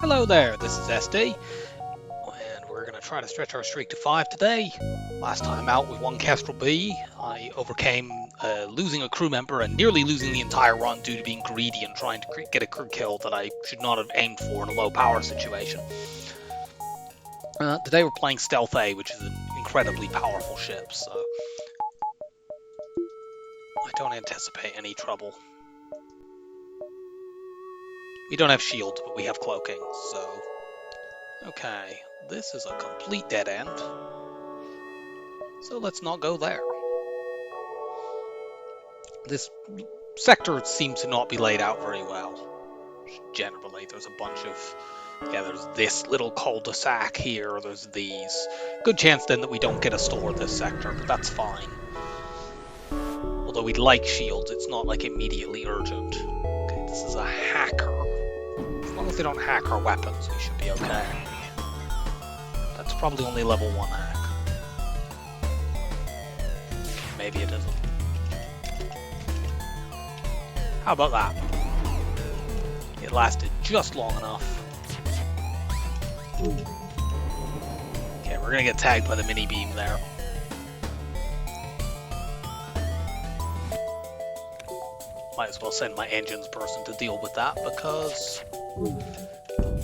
Hello there, this is SD, and we're going to try to stretch our streak to 5 today. Last time out we won Kestrel B. I overcame losing a crew member and nearly losing the entire run due to being greedy and trying to get a crew kill that I should not have aimed for in a low power situation. Today we're playing Stealth A, which is an incredibly powerful ship, so I don't anticipate any trouble. We don't have shields, but we have cloaking, so... Okay, this is a complete dead end. So let's not go there. This sector seems to not be laid out very well. Generally, there's a bunch of... Yeah, there's this little cul-de-sac here, there's these. Good chance then that we don't get a store this sector, but that's fine. Although we'd like shields, it's not like immediately urgent. Okay, this is a hacker. As long as they don't hack our weapons, we should be okay. That's probably only level 1 hack. Maybe it isn't. How about that? It lasted just long enough. Okay, we're gonna get tagged by the mini beam there. Might as well send my engines person to deal with that because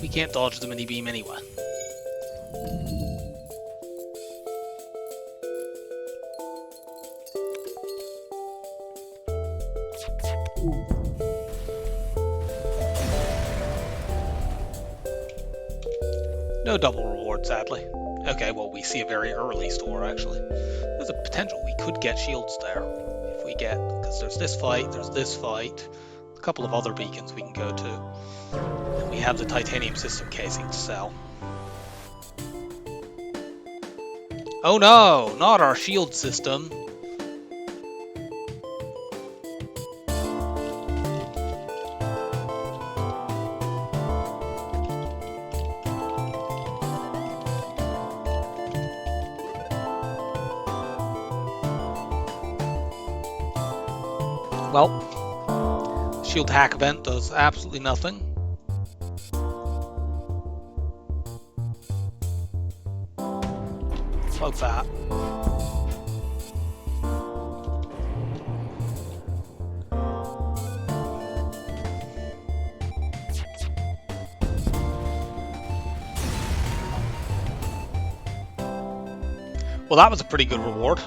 we can't dodge the mini beam anyway. No double reward, sadly. Okay, well, we see a very early store, actually. There's a potential we could get shields there. If we get... Because there's this fight, a couple of other beacons we can go to. And we have the titanium system casing to sell. Oh no! Not our shield system! Well, shield hack event does absolutely nothing. Cloak that. Well, that was a pretty good reward.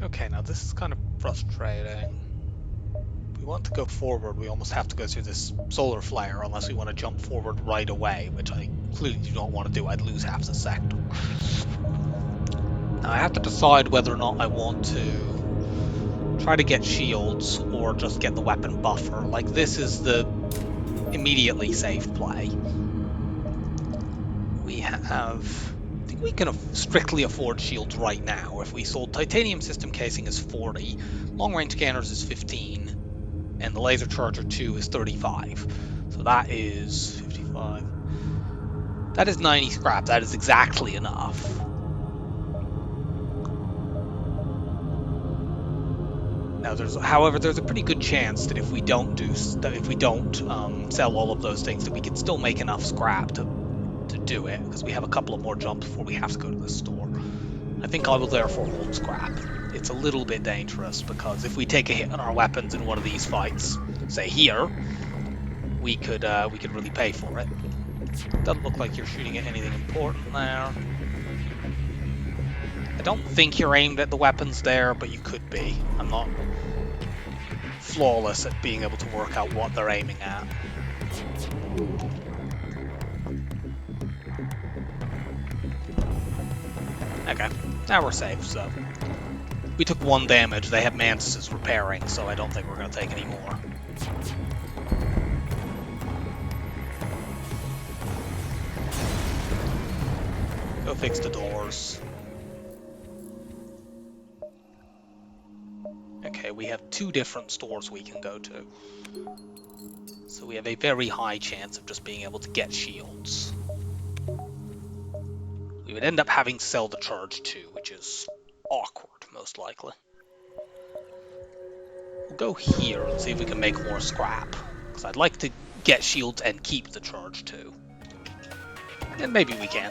Okay, now this is kind of frustrating. If we want to go forward, we almost have to go through this solar flare unless we want to jump forward right away, which I clearly do not want to do. I'd lose half the sector. Now I have to decide whether or not I want to try to get shields or just get the weapon buffer. Like, this is the immediately safe play. We have... I think we can strictly afford shields right now. If we sold titanium system casing is 40, long range scanners is 15, and the laser charger 2 is 35. So that is 55. That is 90 scrap. That is exactly enough. Now, however, there's a pretty good chance that if we don't sell all of those things, that we can still make enough scrap to do it, because we have a couple of more jumps before we have to go to the store. I think I will therefore hold scrap. It's a little bit dangerous, because if we take a hit on our weapons in one of these fights, say here, we could really pay for it. Doesn't look like you're shooting at anything important there. I don't think you're aimed at the weapons there, but you could be. I'm not flawless at being able to work out what they're aiming at. Okay, now we're safe, so... We took 1 damage, they have mantises repairing, so I don't think we're going to take any more. Go fix the doors. Okay, we have 2 different stores we can go to. So we have a very high chance of just being able to get shields. We would end up having to sell the charge too, which is awkward, most likely. We'll go here and see if we can make more scrap, because I'd like to get shields and keep the charge too. And maybe we can.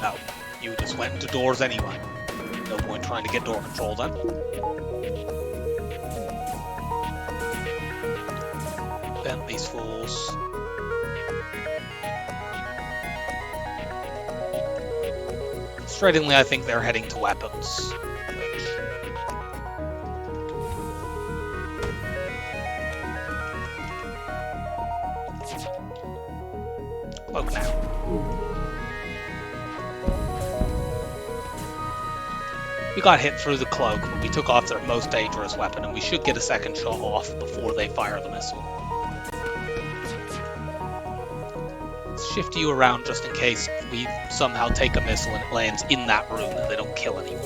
No, you just went into doors anyway. No point trying to get door control then. Bent these fools. Frustratingly, I think they're heading to weapons. Cloak now. We got hit through the cloak, but we took off their most dangerous weapon, and we should get a second shot off before they fire the missile. Let's shift you around just in case we somehow take a missile and it lands in that room and they don't kill anyone.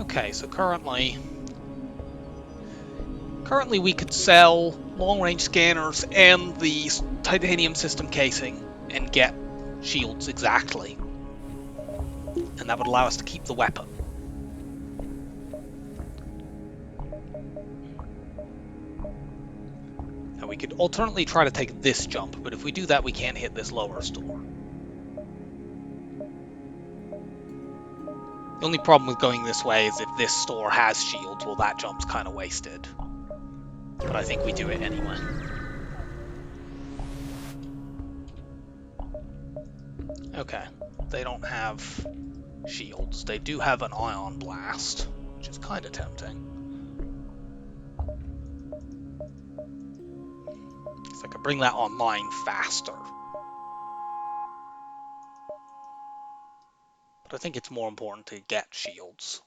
Okay, so currently we could sell long-range scanners and the titanium system casing and get shields exactly. And that would allow us to keep the weapon. Now we could alternately try to take this jump, but if we do that we can't hit this lower store. The only problem with going this way is if this store has shields, well that jump's kind of wasted. But I think we do it anyway. Okay, they don't have shields. They do have an ion blast, which is kind of tempting. So I could bring that online faster. But I think it's more important to get shields.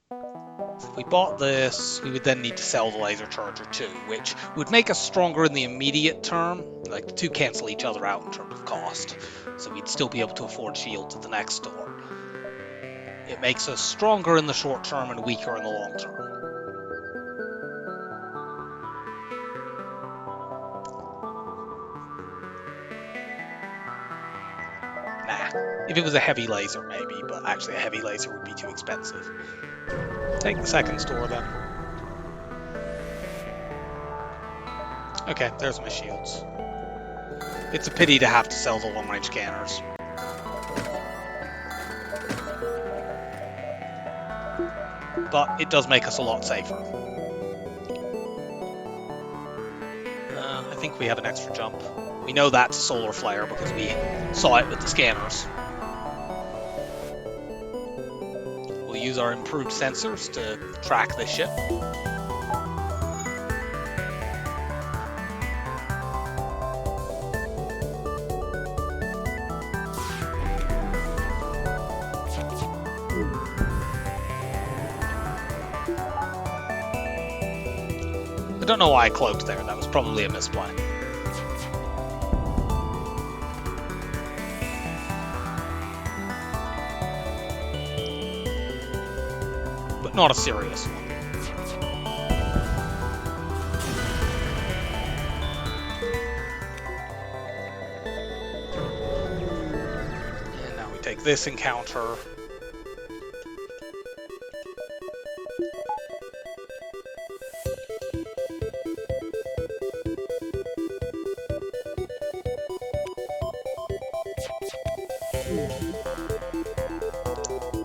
So if we bought this, we would then need to sell the laser charger too, which would make us stronger in the immediate term. Like, the two cancel each other out in terms of cost. So we'd still be able to afford shields at the next store. It makes us stronger in the short term and weaker in the long term. Nah, if it was a heavy laser maybe, but actually a heavy laser would be too expensive. Take the second store then. Okay, there's my shields. It's a pity to have to sell the long-range scanners. But it does make us a lot safer. I think we have an extra jump. We know that's a solar flare because we saw it with the scanners. We'll use our improved sensors to track this ship. I don't know why I cloaked there, that was probably a misplay. But not a serious one. And now we take this encounter.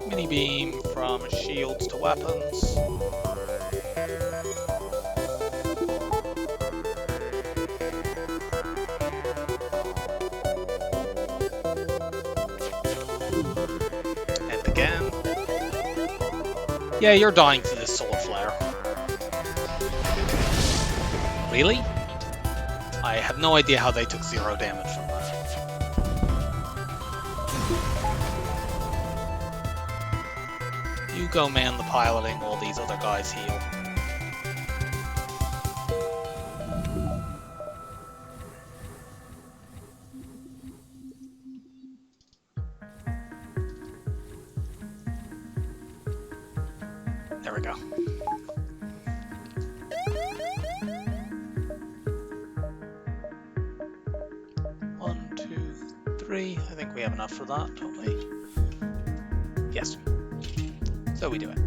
Mini beam from shields to weapons. And again. Yeah, you're dying to this solar flare. Really? I have no idea how they took 0 damage from that. You go man the piloting while these other guys heal. There we go. One, two, three. I think we have enough for that, don't we? Yes. So we do it.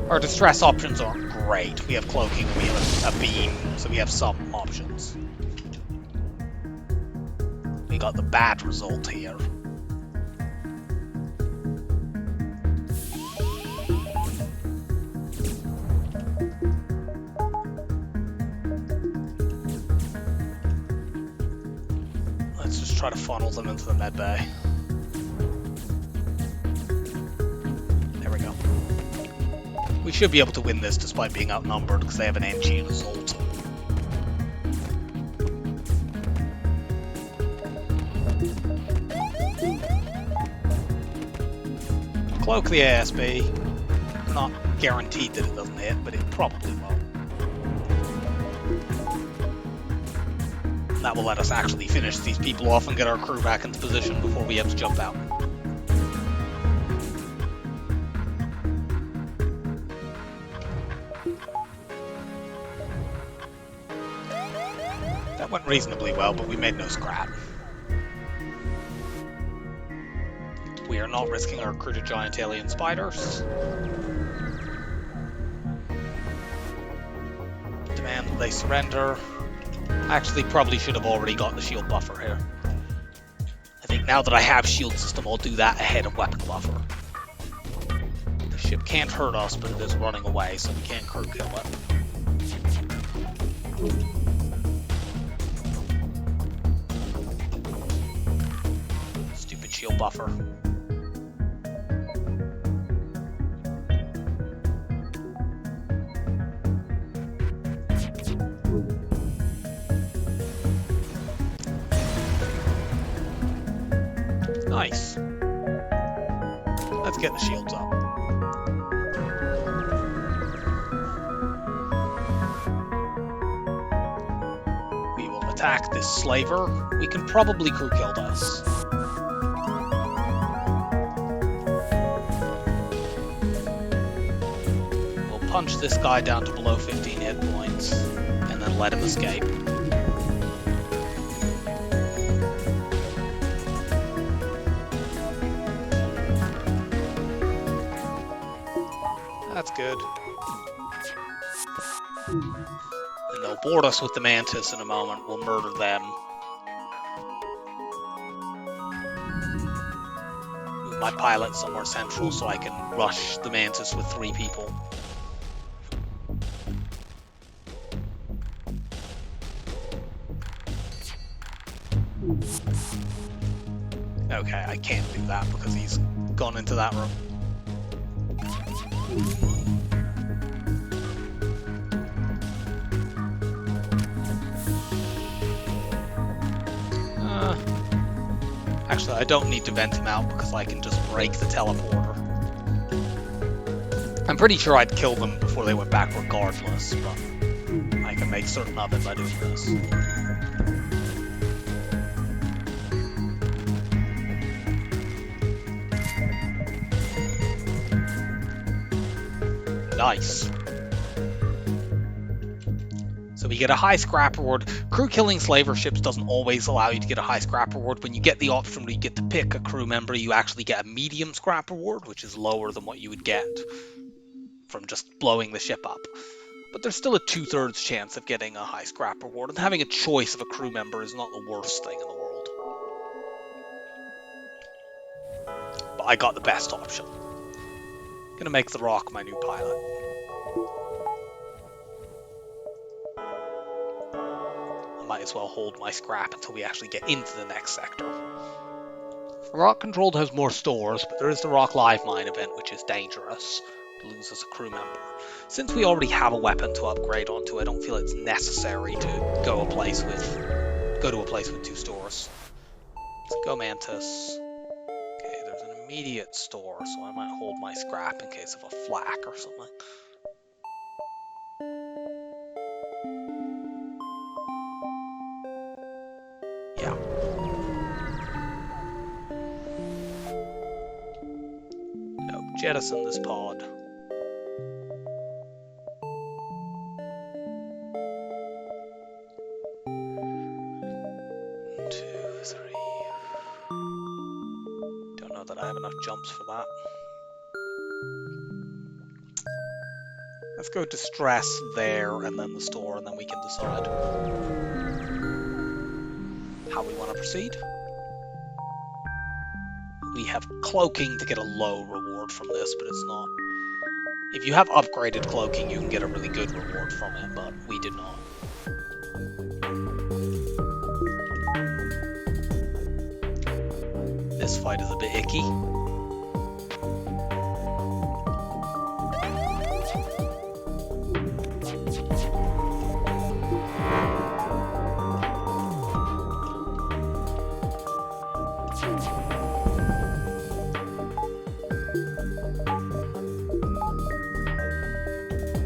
Our distress options aren't great. We have cloaking, we have a beam, so we have some options. We got the bad result here. Let's just try to funnel them into the med bay. There we go. We should be able to win this despite being outnumbered because they have an NG result. Cloak the ASB. Not guaranteed that it doesn't hit, but it probably will. That will let us actually finish these people off and get our crew back into position before we have to jump out. That went reasonably well, but we made no scrap. We are not risking our crew to giant alien spiders. Demand that they surrender. Actually, probably should have already got the shield buffer here. I think now that I have shield system, I'll do that ahead of weapon buffer. The ship can't hurt us, but it is running away, so we can't crew kill it. Stupid shield buffer. Nice. Let's get the shields up. We will attack this slaver. We can probably crew kill this. We'll punch this guy down to below 15 hit points, and then let him escape. That's good. And they'll board us with the Mantis in a moment. We'll murder them. Move my pilot somewhere central so I can rush the Mantis with 3 people. Okay, I can't do that because he's gone into that room. Actually, I don't need to vent him out because I can just break the teleporter. I'm pretty sure I'd kill them before they went back regardless, but I can make certain of it by doing this. Nice. So we get a high scrap reward. Crew killing slaver ships doesn't always allow you to get a high scrap reward. When you get the option where you get to pick a crew member, you actually get a medium scrap reward, which is lower than what you would get from just blowing the ship up. But there's still a 2/3 chance of getting a high scrap reward, and having a choice of a crew member is not the worst thing in the world. But I got the best option. Gonna make the Rock my new pilot. I might as well hold my scrap until we actually get into the next sector. Rock Controlled has more stores, but there is the Rock Live Mine event, which is dangerous to lose as a crew member. Since we already have a weapon to upgrade onto, I don't feel it's necessary to go to a place with 2 stores. Let's go Mantis. Okay, there's an immediate store, so I might hold my scrap in case of a flak or something. Yeah. No, jettison this pod. 1, 2, 3. Don't know that I have enough jumps for that. Let's go distress there and then the store, and then we can decide how we want to proceed. We have cloaking to get a low reward from this, but it's not. If you have upgraded cloaking, you can get a really good reward from it, but we did not. This fight is a bit icky.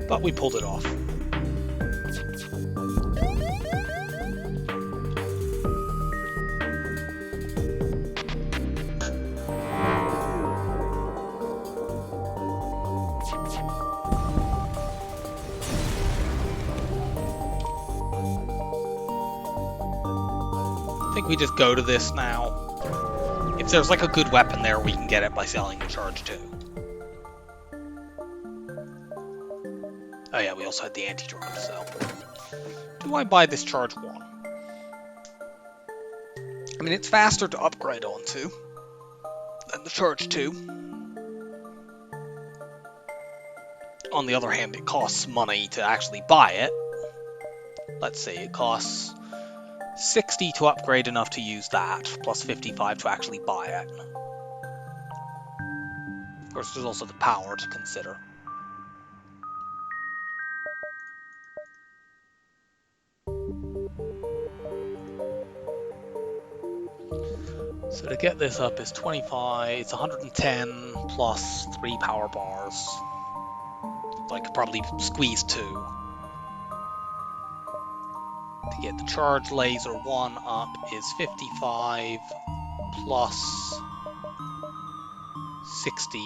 But we pulled it off. I think we just go to this now. If there's like a good weapon there, we can get it by selling the charge too. Oh yeah, we also had the anti-drone to sell. Do I buy this charge 1? I mean, it's faster to upgrade onto than the charge 2. On the other hand, it costs money to actually buy it. Let's see, it costs 60 to upgrade enough to use that, plus 55 to actually buy it. Of course, there's also the power to consider. So to get this up is 25, it's 110 plus 3 power bars. So I could probably squeeze 2. To get the charge laser 1 up is 55 plus 60,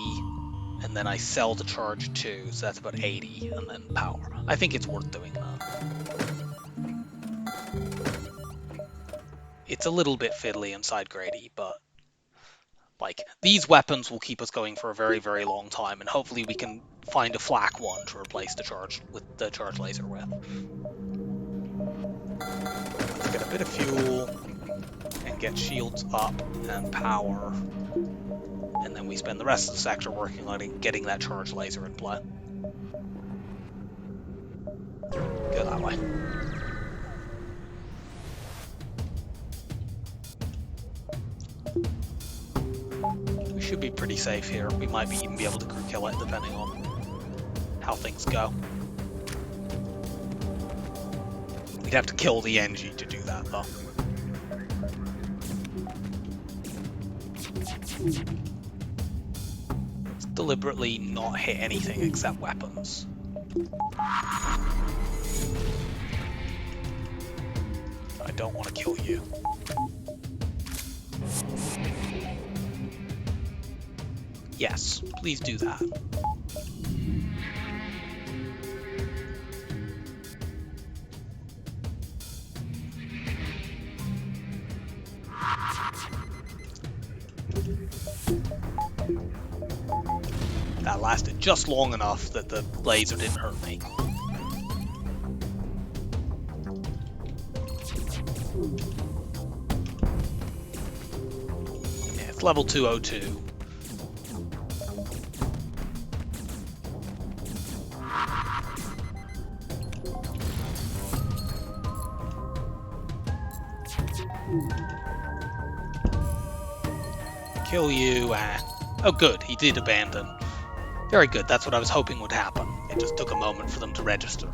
and then I sell the charge 2, so that's about 80, and then power. I think it's worth doing that. It's a little bit fiddly and side grady, but like these weapons will keep us going for a very, very long time, and hopefully we can find a flak one to replace the charge with the charge laser with. Let's get a bit of fuel and get shields up and power, and then we spend the rest of the sector working on getting that charge laser in play. Go that way. We should be pretty safe here. We might even be able to crew kill it depending on how things go. We'd have to kill the NG to do that though. Let's deliberately not hit anything except weapons. I don't want to kill you. Yes, please do that. That lasted just long enough that the laser didn't hurt me. Yeah, it's level 202. Kill you. Oh good, he did abandon. Very good, that's what I was hoping would happen. It just took a moment for them to register.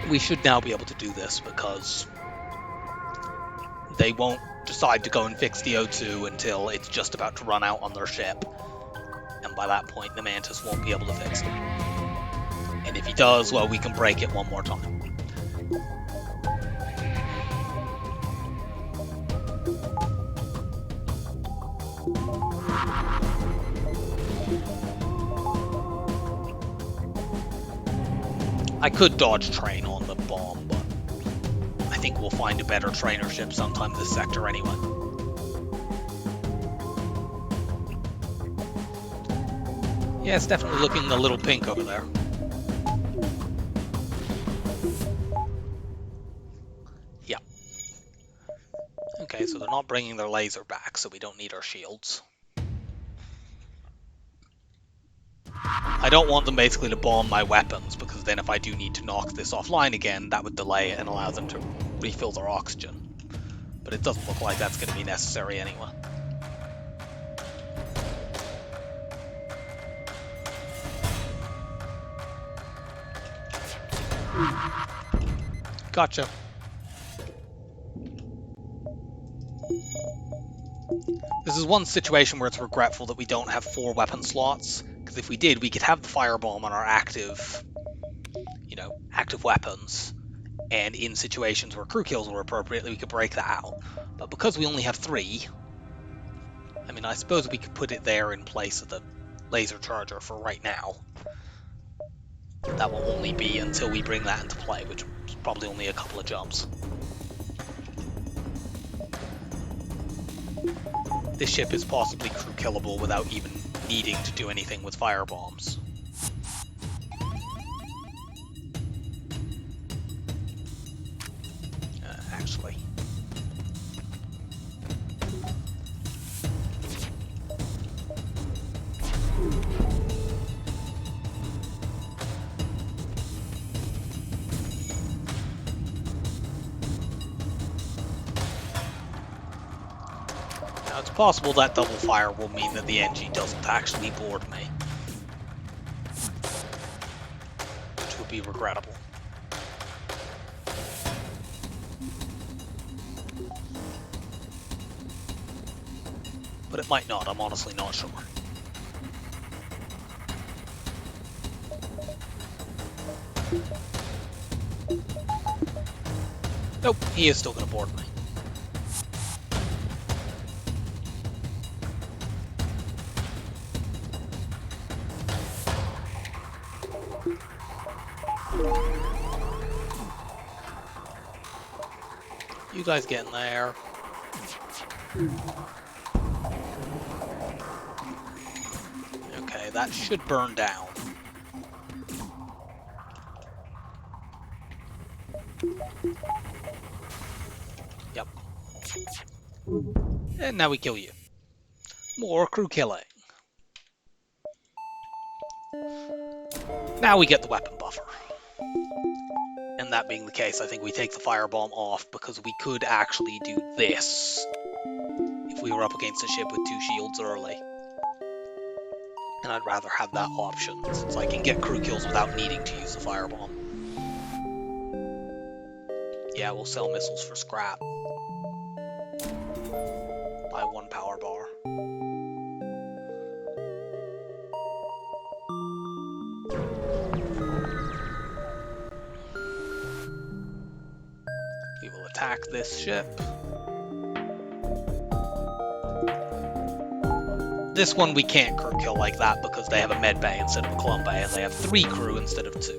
we should now be able to do this because they won't decide to go and fix the O2 until it's just about to run out on their ship. And by that point, the Mantis won't be able to fix it. And if he does, well, we can break it one more time. I could dodge train on the bomb, but I think we'll find a better trainer ship sometime this sector anyway. Yeah, it's definitely looking a little pink over there. Yeah. Okay, so they're not bringing their laser back, so we don't need our shields. I don't want them basically to bomb my weapons, because then if I do need to knock this offline again, that would delay it and allow them to refill their oxygen. But it doesn't look like that's going to be necessary anyway. Gotcha. This is one situation where it's regretful that we don't have 4 weapon slots, because if we did, we could have the firebomb on our active weapons, and in situations where crew kills were appropriate, we could break that out. But because we only have 3, I mean, I suppose we could put it there in place of the laser charger for right now. That will only be until we bring that into play, which is probably only a couple of jumps. This ship is possibly crew killable without even needing to do anything with firebombs. Actually. Now it's possible that double fire will mean that the NG doesn't actually board me, which would be regrettable. But it might not, I'm honestly not sure. Nope, he is still going to board me. You guys get in there. Okay, that should burn down. Yep. And now we kill you. More crew killing. Now we get the weapon buffer. And that being the case, I think we take the firebomb off, because we could actually do this if we were up against a ship with 2 shields early. And I'd rather have that option, since I can get crew kills without needing to use the firebomb. Yeah, we'll sell missiles for scrap. Buy 1 power bar. We will attack this ship. This one we can't crew kill like that because they have a med bay instead of a clone bay, and they have 3 crew instead of 2.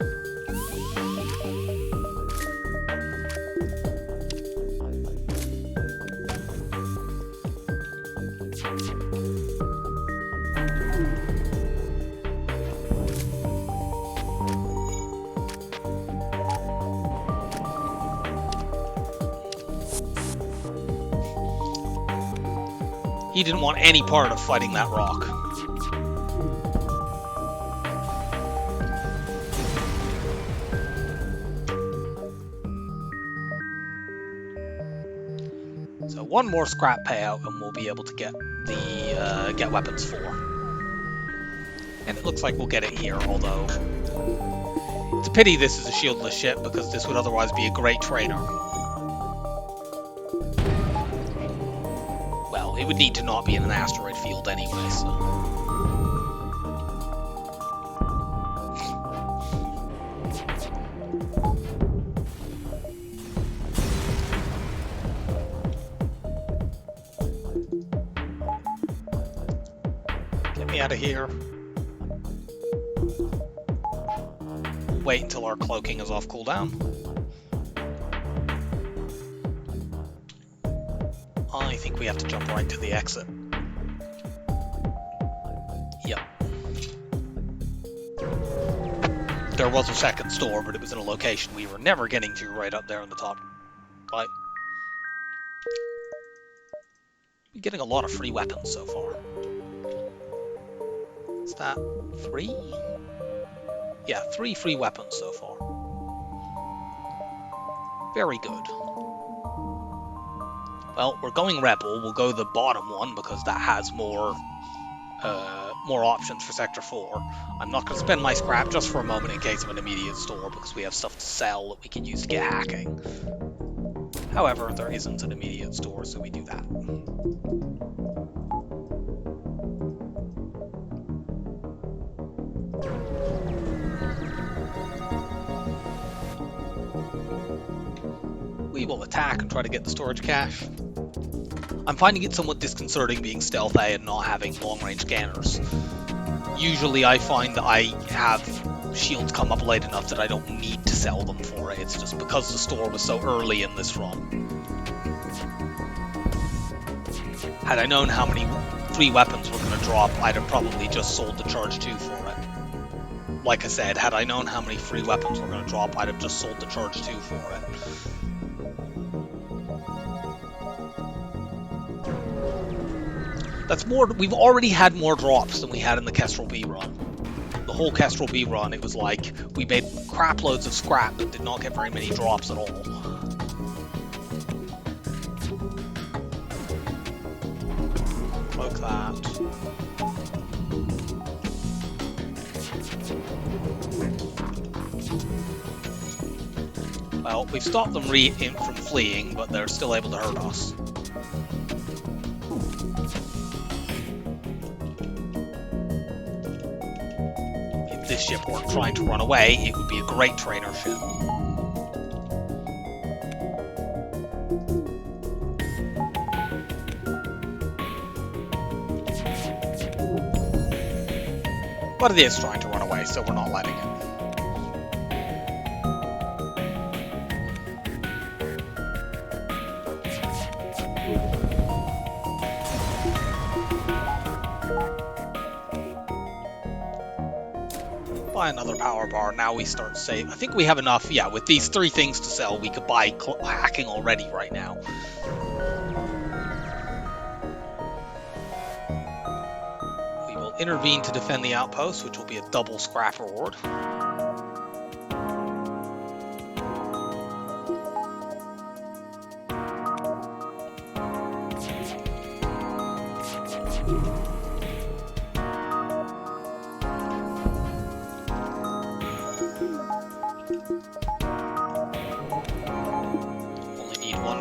He didn't want any part of fighting that rock. So 1 more scrap payout and we'll be able to get the get weapons 4. And it looks like we'll get it here, although It's a pity this is a shieldless ship, because this would otherwise be a great trainer. Well, it would need to not be in an asteroid field anyway, so... Get me out of here. Wait until our cloaking is off cooldown. I think we have to jump right to the exit. Yep. There was a second store, but it was in a location we were never getting to right up there on the top right. We're getting a lot of free weapons so far. Is that 3? Yeah, 3 free weapons so far. Very good. Well, we're going Rebel. We'll go the bottom one because that has more options for Sector 4. I'm not going to spend my scrap just for a moment in case of an immediate store because we have stuff to sell that we can use to get hacking. However, there isn't an immediate store, so we do that. We will attack and try to get the storage cache. I'm finding it somewhat disconcerting being stealth A and not having long-range scanners. Usually I find that I have shields come up late enough that I don't need to sell them for it. It's just because the store was so early in this run. Had I known how many free weapons were going to drop, I'd have probably just sold the Charge 2 for it. Like I said, had I known how many free weapons were going to drop, I'd have just sold the Charge 2 for it. That's more, we've already had more drops than we had in the Kestrel B run. The whole Kestrel B run, it was like, we made crap loads of scrap but did not get very many drops at all. Cloak that. Well, we've stopped them from fleeing, but they're still able to hurt us. This ship weren't trying to run away, it would be a great trainer ship. But it is trying to run away, so we're not letting it. Buy another power bar. Now we start saving. I think we have enough. Yeah, with these 3 things to sell, we could buy hacking already right now. We will intervene to defend the outpost, which will be a double scrap reward.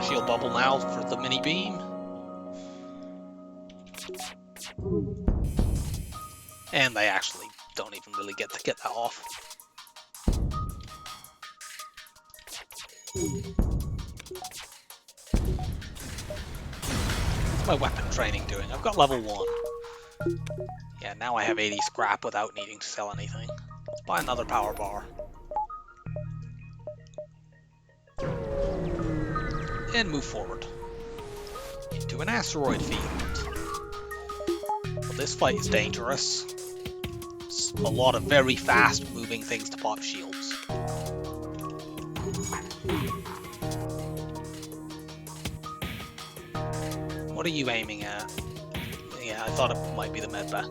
Shield bubble now for the mini beam. And they actually don't even really get to get that off. What's my weapon training doing? I've got level 1. Yeah, now I have 80 scrap without needing to sell anything. Let's buy another power bar. And move forward into an asteroid field. Well, this fight is dangerous. It's a lot of very fast moving things to pop shields. What are you aiming at? Yeah, I thought it might be the medbay.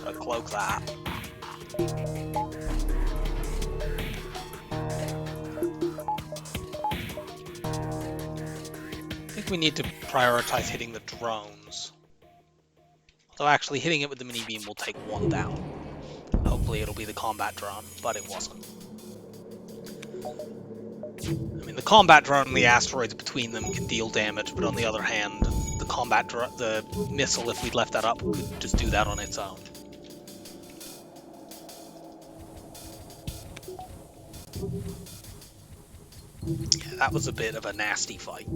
Gotta cloak that. We need to prioritize hitting the drones. Although actually hitting it with the mini beam will take 1 down. Hopefully theoretically it'll be the combat drone, but it wasn't. I mean, the combat drone and the asteroids between them can deal damage, but on the other hand, the missile, if we'd left that up, could just do that on its own. Yeah, that was a bit of a nasty fight.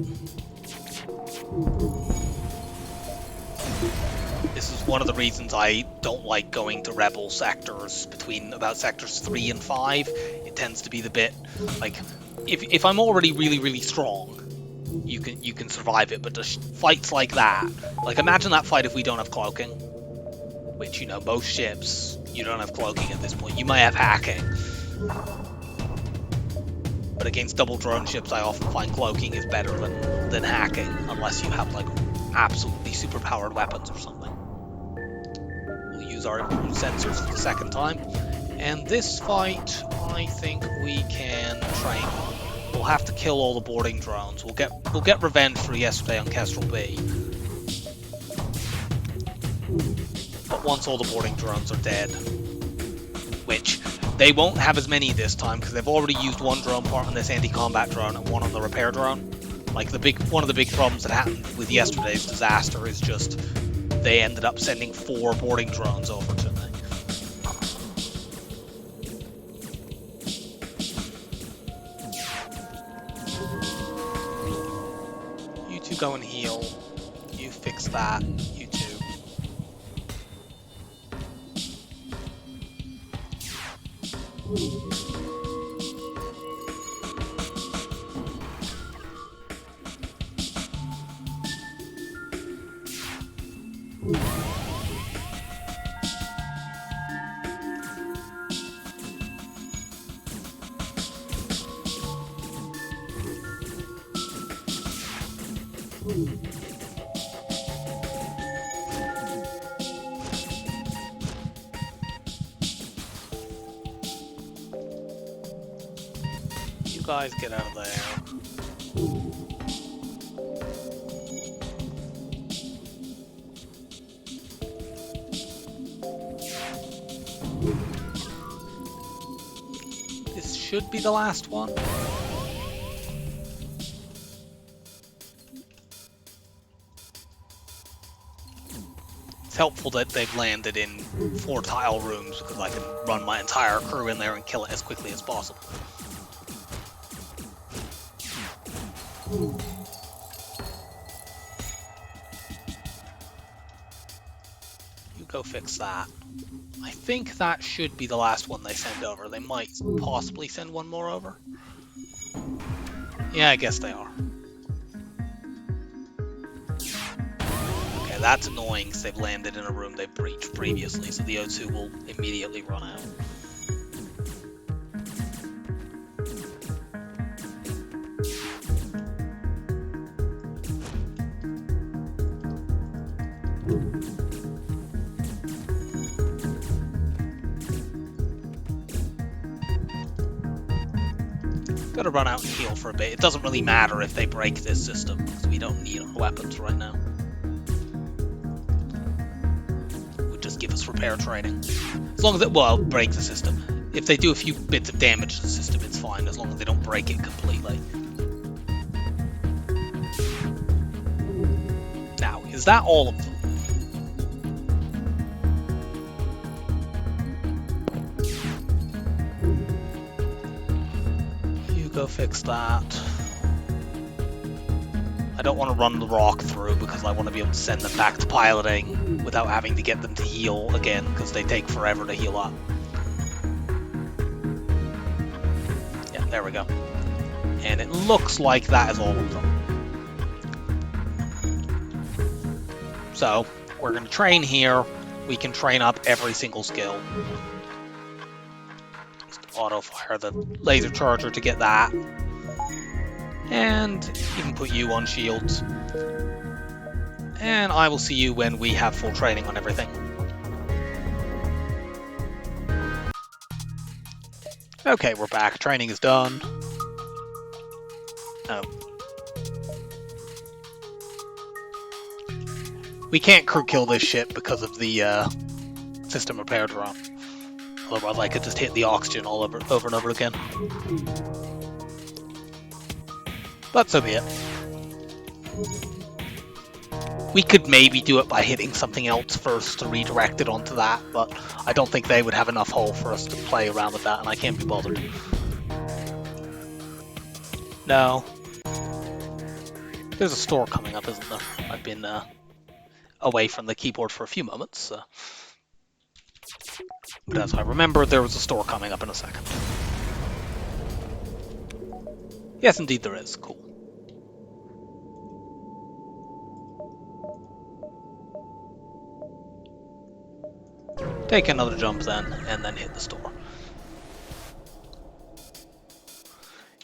This is one of the reasons I don't like going to rebel sectors between about sectors 3 and 5. It tends to be the bit like if I'm already really strong, you can survive it, but just fights like that, like imagine that fight if we don't have cloaking, which, you know, most ships you don't have cloaking at this point. You might have hacking, but against double drone ships I often find cloaking is better than hacking, unless you have like absolutely super powered weapons or something. We'll use our improved sensors for the second time, and this fight I think we can train. We'll have to kill all the boarding drones. We'll get revenge for yesterday on Kestrel B. But once all the boarding drones are dead, which they won't have as many this time because they've already used one drone part on this anti-combat drone and one on the repair drone. Like one of the big problems that happened with yesterday's disaster is just they ended up sending 4 boarding drones over to me. You two go and heal. You fix that. You two. You guys get out of there. This should be the last one. It's helpful that they've landed in 4 tile rooms because I can run my entire crew in there and kill it as quickly as possible. You go fix that. I think that should be the last one they send over. They might possibly send one more over. Yeah, I guess they are. Okay, that's annoying because they've landed in a room they've breached previously, so the O2 will immediately run out. Gotta run out and heal for a bit. It doesn't really matter if they break this system, because we don't need our weapons right now. It would just give us repair training. As long as it, well, break the system. If they do a few bits of damage to the system, it's fine, as long as they don't break it completely. Now, is that all of them? Go fix that. I don't want to run the rock through because I want to be able to send them back to piloting without having to get them to heal again because they take forever to heal up. Yeah, there we go. And it looks like that is all of them. So, we're going to train here. We can train up every single skill. Auto fire the laser charger to get that, and even put you on shields, and I will see you when we have full training on everything. Okay, we're back. Training is done. Oh. We can't crew kill this ship because of the system repair drone. Otherwise I could just hit the oxygen all over and over again. But so be it. We could maybe do it by hitting something else first to redirect it onto that, but I don't think they would have enough hull for us to play around with that, and I can't be bothered. No. There's a store coming up, isn't there? I've been away from the keyboard for a few moments. But as I remember, there was a store coming up in a second. Yes, indeed there is. Cool. Take another jump then, and then hit the store.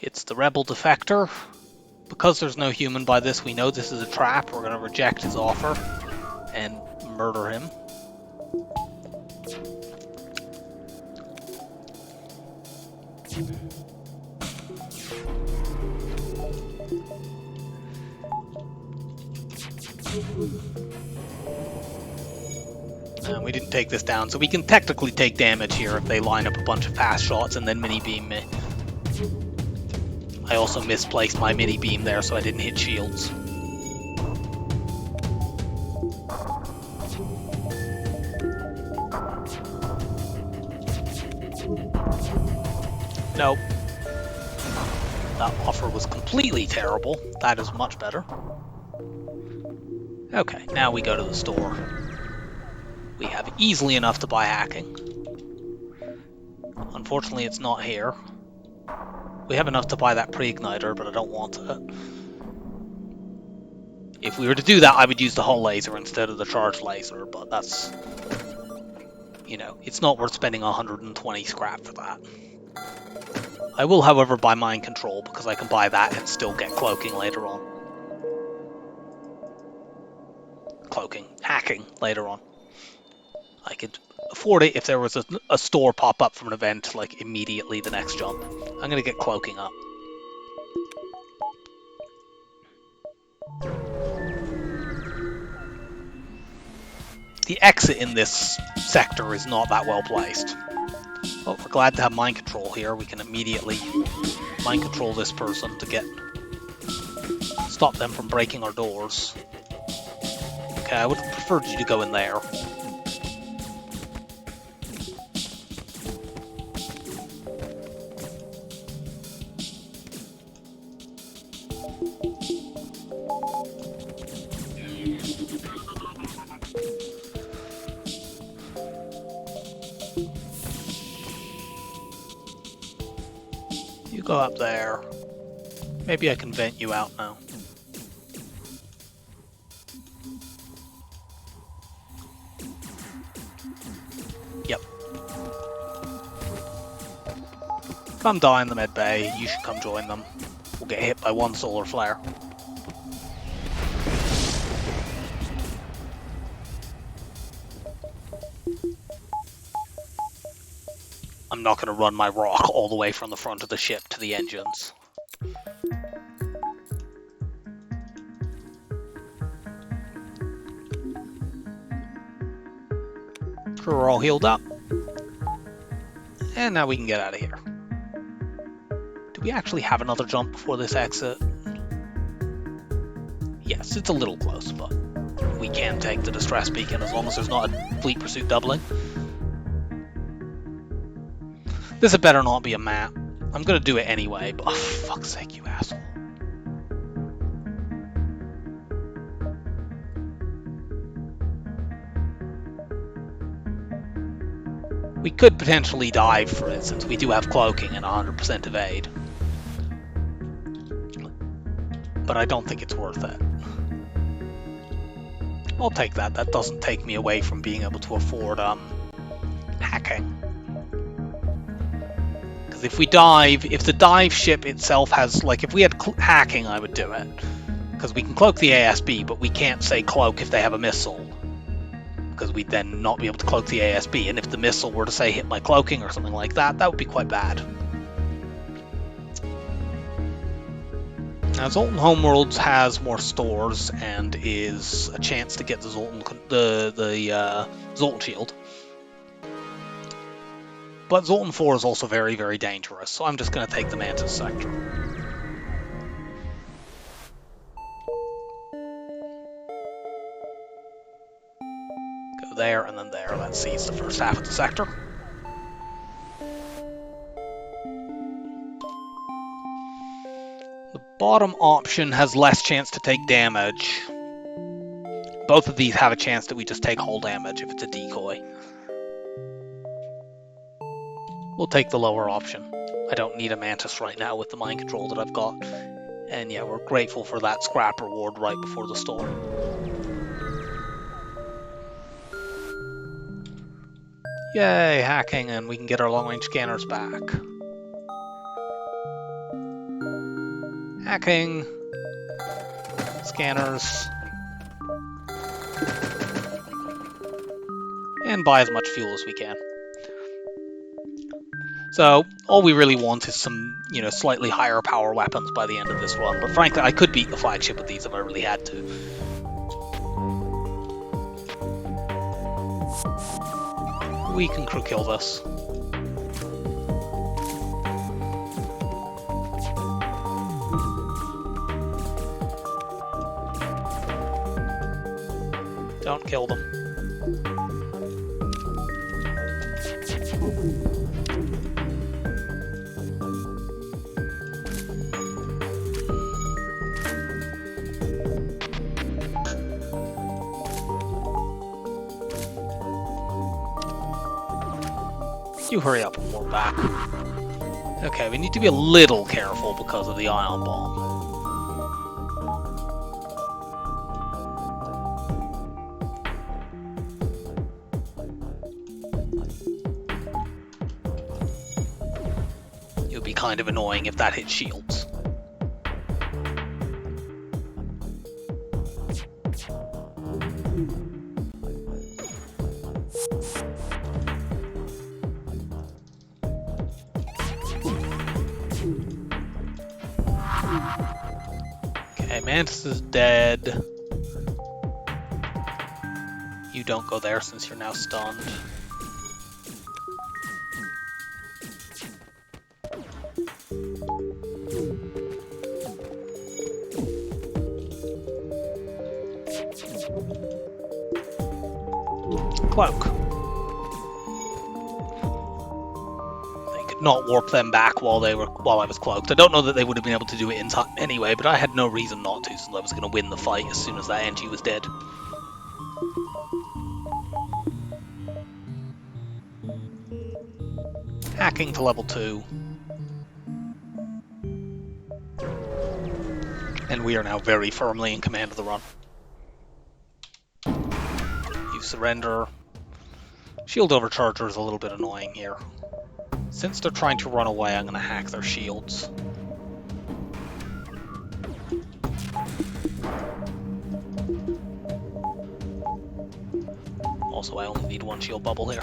It's the rebel defector. Because there's no human by this, we know this is a trap. We're going to reject his offer and murder him. And we didn't take this down, so we can technically take damage here if they line up a bunch of fast shots and then mini-beam me. I also misplaced my mini-beam there, so I didn't hit shields. Nope. That offer was completely terrible. That is much better. Okay, now we go to the store. We have easily enough to buy hacking. Unfortunately, it's not here. We have enough to buy that pre-igniter, but I don't want it. If we were to do that, I would use the hull laser instead of the charge laser, but that's... You know, it's not worth spending 120 scrap for that. I will, however, buy mind control, because I can buy that and still get cloaking later on. Hacking later on. I could afford it if there was a store pop up from an event, like immediately the next jump. I'm gonna get cloaking up. The exit in this sector is not that well placed. Well, we're glad to have mind control here. We can immediately mind control this person to stop them from breaking our doors. Okay, I would have preferred you to go in there. You go up there. Maybe I can vent you out now. Yep. Come die in the med bay, you should come join them. We'll get hit by one solar flare. I'm not going to run my rock all the way from the front of the ship to the engines. Crew are all healed up. And now we can get out of here. Do we actually have another jump before this exit? Yes, it's a little close, but we can take the distress beacon as long as there's not a fleet pursuit doubling. This had better not be a map. I'm gonna do it anyway, but oh, for fuck's sake, you asshole. We could potentially dive, for instance. We do have cloaking and 100% evade. But I don't think it's worth it. I'll take that. That doesn't take me away from being able to afford hacking. Because if we dive, if the dive ship itself has, like, if we had hacking, I would do it. Because we can cloak the ASB, but we can't say cloak if they have a missile. Because we'd then not be able to cloak the ASB, and if the missile were to, say, hit my cloaking or something like that, that would be quite bad. Now, Zoltan Homeworlds has more stores and is a chance to get the Zoltan Zoltan Shield. But Zoltan 4 is also very, very dangerous, so I'm just going to take the Mantis sector. Go there and then there. Let's seize the first half of the sector. The bottom option has less chance to take damage. Both of these have a chance that we just take whole damage if it's a decoy. We'll take the lower option. I don't need a Mantis right now with the mind control that I've got. And yeah, we're grateful for that scrap reward right before the storm. Yay, hacking, and we can get our long-range scanners back. Hacking. Scanners. And buy as much fuel as we can. So, all we really want is some, slightly higher power weapons by the end of this run. But frankly, I could beat the flagship with these if I really had to. We can crew kill this. Don't kill them. You hurry up and we're back. Okay, we need to be a little careful because of the ion bomb. It would be kind of annoying if that hit shields. Okay, Mantis is dead. You don't go there since you're now stunned. Cloak. Not warp them back while I was cloaked. I don't know that they would have been able to do it in time anyway, but I had no reason not to, since I was going to win the fight as soon as that NG was dead. Hacking to level 2. And we are now very firmly in command of the run. You surrender. Shield overcharger is a little bit annoying here. Since they're trying to run away, I'm going to hack their shields. Also, I only need one shield bubble here.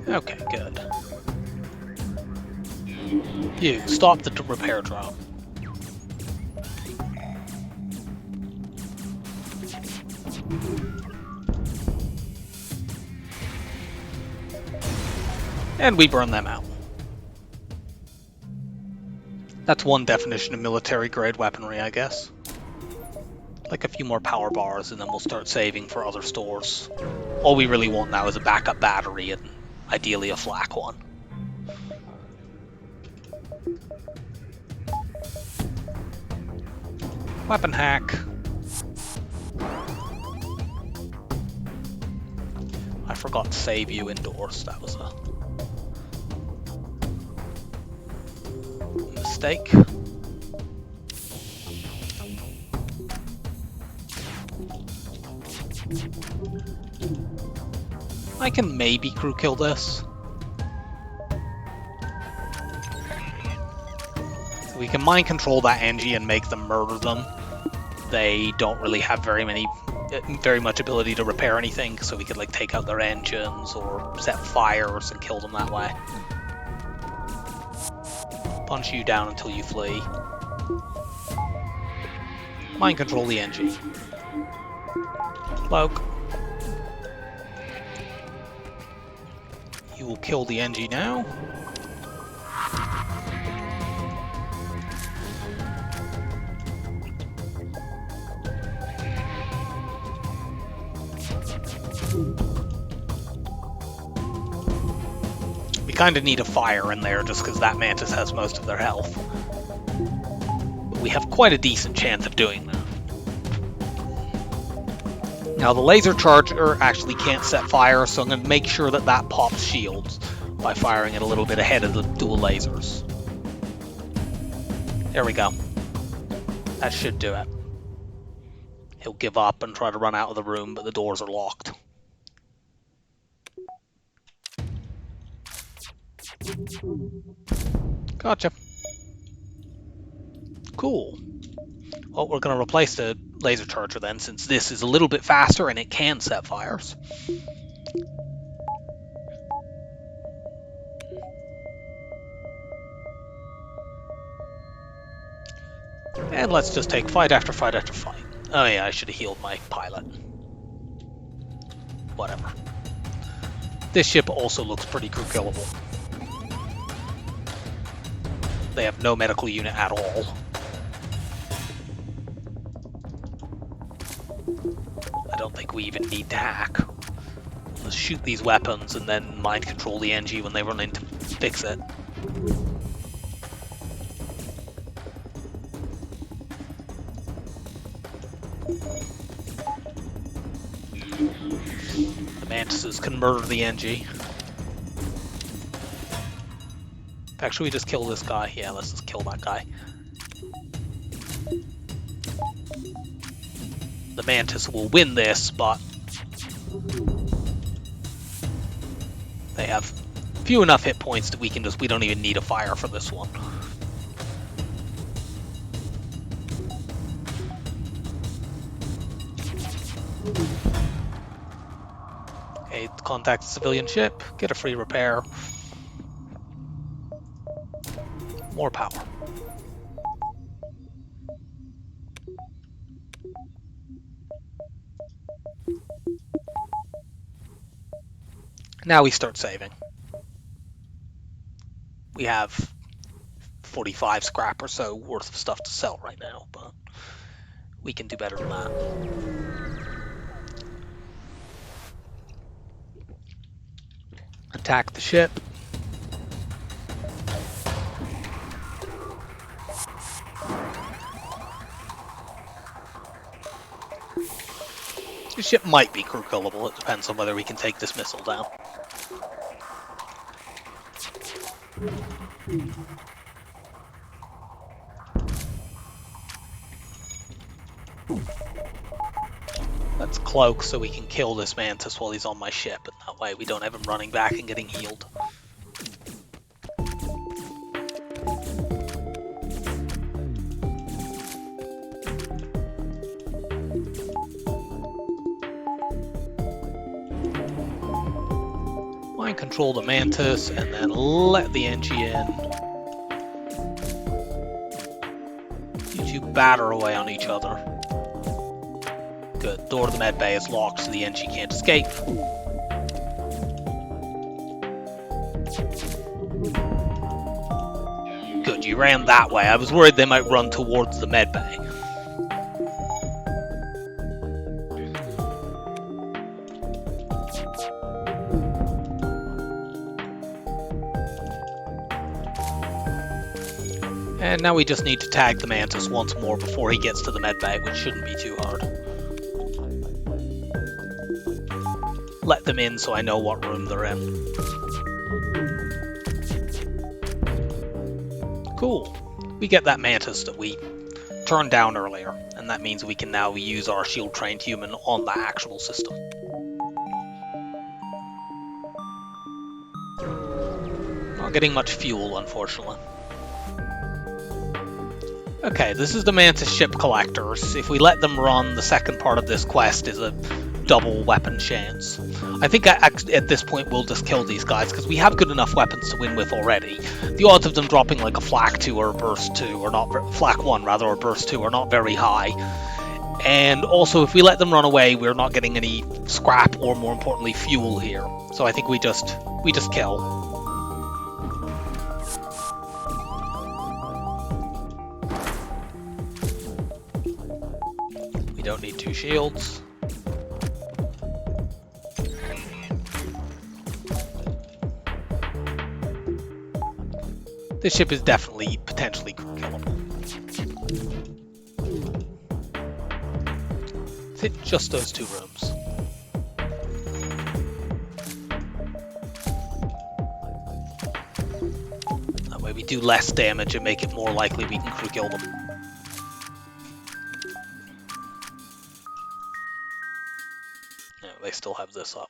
Okay, good. You, stop the repair drone. And we burn them out. That's one definition of military-grade weaponry, I guess. Like a few more power bars, and then we'll start saving for other stores. All we really want now is a backup battery, and ideally a flak one. Weapon hack. I forgot to save you indoors. That was a mistake. I can maybe crew kill this. We can mind control that NG and make them murder them. They don't really have very many very much ability to repair anything, so we could like take out their engines or set fires and kill them that way. Punch you down until you flee. Mind control the NG. Cloak. You will kill the NG now. We kind of need a fire in there just because that Mantis has most of their health. But we have quite a decent chance of doing that. Now the laser charger actually can't set fire, so I'm going to make sure that that pops shields by firing it a little bit ahead of the dual lasers. There we go. That should do it. He'll give up and try to run out of the room, but the doors are locked. Gotcha. Cool. Well, we're going to replace the laser charger then, since this is a little bit faster and it can set fires. And let's just take fight after fight after fight. Oh yeah, I should have healed my pilot. Whatever. This ship also looks pretty crew-killable. They have no medical unit at all. I don't think we even need to hack. Let's shoot these weapons and then mind control the NG when they run in to fix it. The Mantises can murder the NG. In fact, should we just kill this guy? Yeah, let's just kill that guy. The Mantis will win this, but they have few enough hit points that we don't even need a fire for this one. Okay, contact the civilian ship, get a free repair. More power. Now we start saving. We have 45 scrap or so worth of stuff to sell right now, but we can do better than that. Attack the ship. The ship might be crew-killable, it depends on whether we can take this missile down. Let's cloak so we can kill this Mantis while he's on my ship, and that way we don't have him running back and getting healed. Mind control the Mantis and then let the NG in. You two batter away on each other. Good. Door to the med bay is locked so the NG can't escape. Good, you ran that way. I was worried they might run towards the med bay. And now we just need to tag the Mantis once more before he gets to the medbay, which shouldn't be too hard. Let them in so I know what room they're in. Cool. We get that Mantis that we turned down earlier, and that means we can now use our shield-trained human on the actual system. Not getting much fuel, unfortunately. Okay, this is the Mantis ship collectors. If we let them run, the second part of this quest is a double weapon chance. I think at this point we'll just kill these guys because we have good enough weapons to win with already. The odds of them dropping like a flak 2 or a burst 2 or not flak 1 rather or burst 2 are not very high. And also if we let them run away, we're not getting any scrap or more importantly fuel here. So I think we just kill. We don't need 2 shields. This ship is definitely potentially killable. Let's hit just those 2 rooms. That way we do less damage and make it more likely we can crew kill them. Yeah, they still have this up.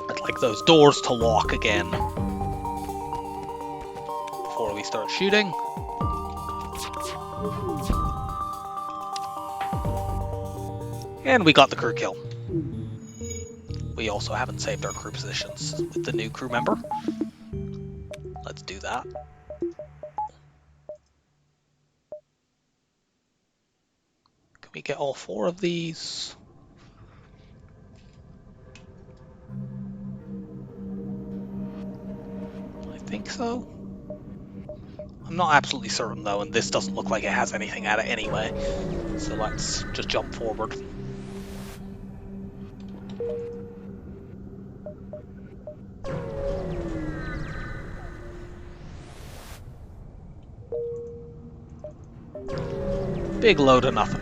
I'd like those doors to lock again before we start shooting. And we got the crew kill. We also haven't saved our crew positions with the new crew member. Let's do that. Can we get all 4 of these? I think so. I'm not absolutely certain though, and this doesn't look like it has anything at it anyway. So let's just jump forward. Big load of nothing.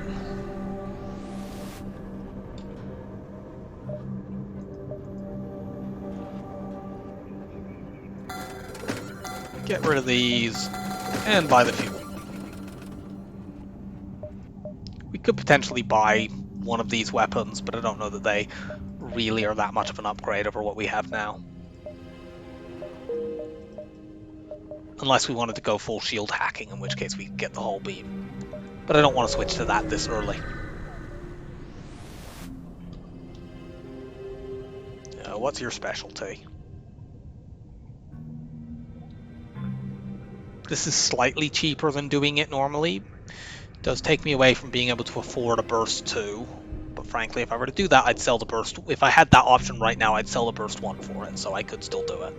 Get rid of these and buy the fuel. We could potentially buy one of these weapons, but I don't know that they really are that much of an upgrade over what we have now. Unless we wanted to go full shield hacking, in which case we could get the whole beam. But I don't want to switch to that this early. What's your specialty? This is slightly cheaper than doing it normally. It does take me away from being able to afford a burst 2. But frankly, if I were to do that, I'd sell the burst. If I had that option right now, I'd sell the burst 1 for it, so I could still do it.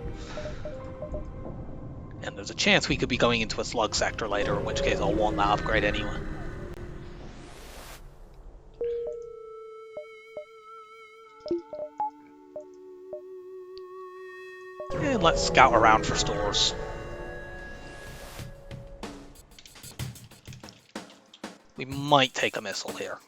And there's a chance we could be going into a slug sector later, in which case I'll want that upgrade anyway. And let's scout around for stores. We might take a missile here.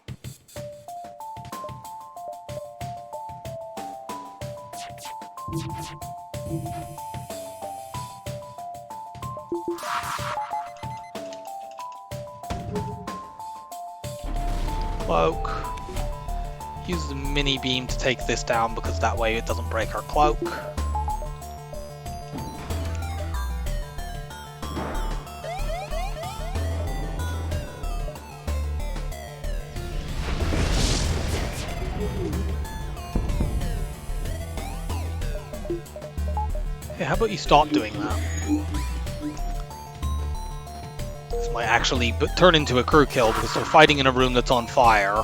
Cloak. Use the mini beam to take this down because that way it doesn't break our cloak. Hey, how about you stop doing that? This might actually turn into a crew kill because they're fighting in a room that's on fire.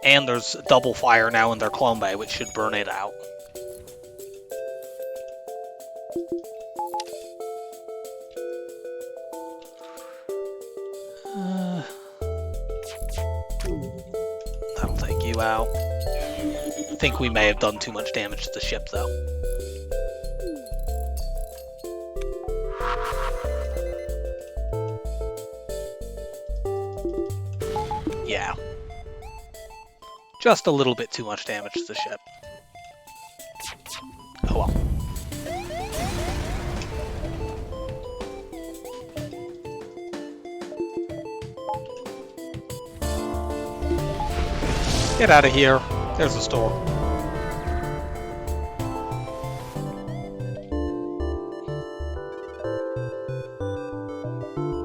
And there's double fire now in their clone bay, which should burn it out. That'll take you out. I think we may have done too much damage to the ship, though. Yeah. Just a little bit too much damage to the ship. Oh well. Get out of here. There's the store.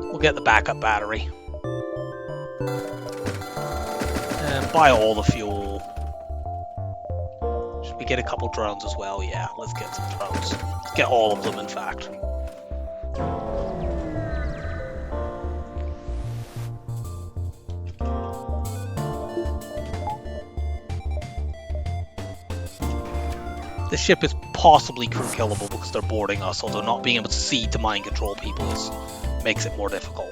We'll get the backup battery. And buy all the fuel. Should we get a couple drones as well? Yeah, let's get some drones. Let's get all of them, in fact. The ship is possibly crew killable because they're boarding us, although not being able to see to mind control people makes it more difficult.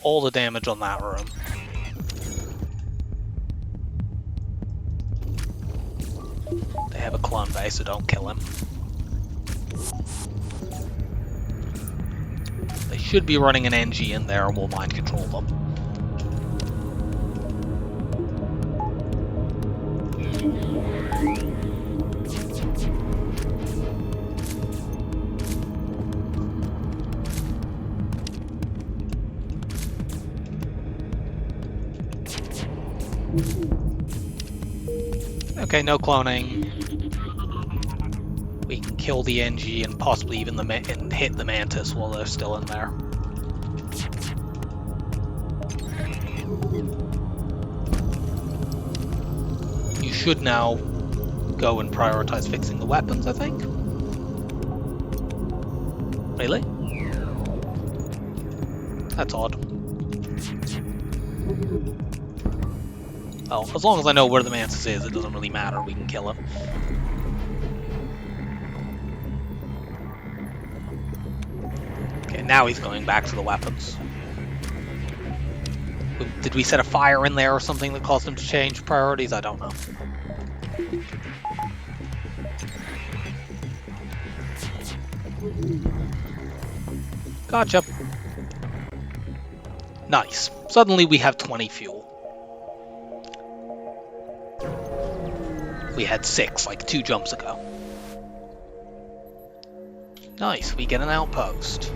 All the damage on that room. They have a clone base, so don't kill him. They should be running an NG in there and we'll mind control them. Okay, no cloning. We can kill the NG and possibly even hit the Mantis while they're still in there. You should now go and prioritize fixing the weapons, I think. Really? That's odd. Well, as long as I know where the Mantis is, it doesn't really matter. We can kill him. Okay, now he's going back to the weapons. Did we set a fire in there or something that caused him to change priorities? I don't know. Gotcha. Nice. Suddenly we have 20 fuel. We had 6, like 2 jumps ago. Nice, we get an outpost.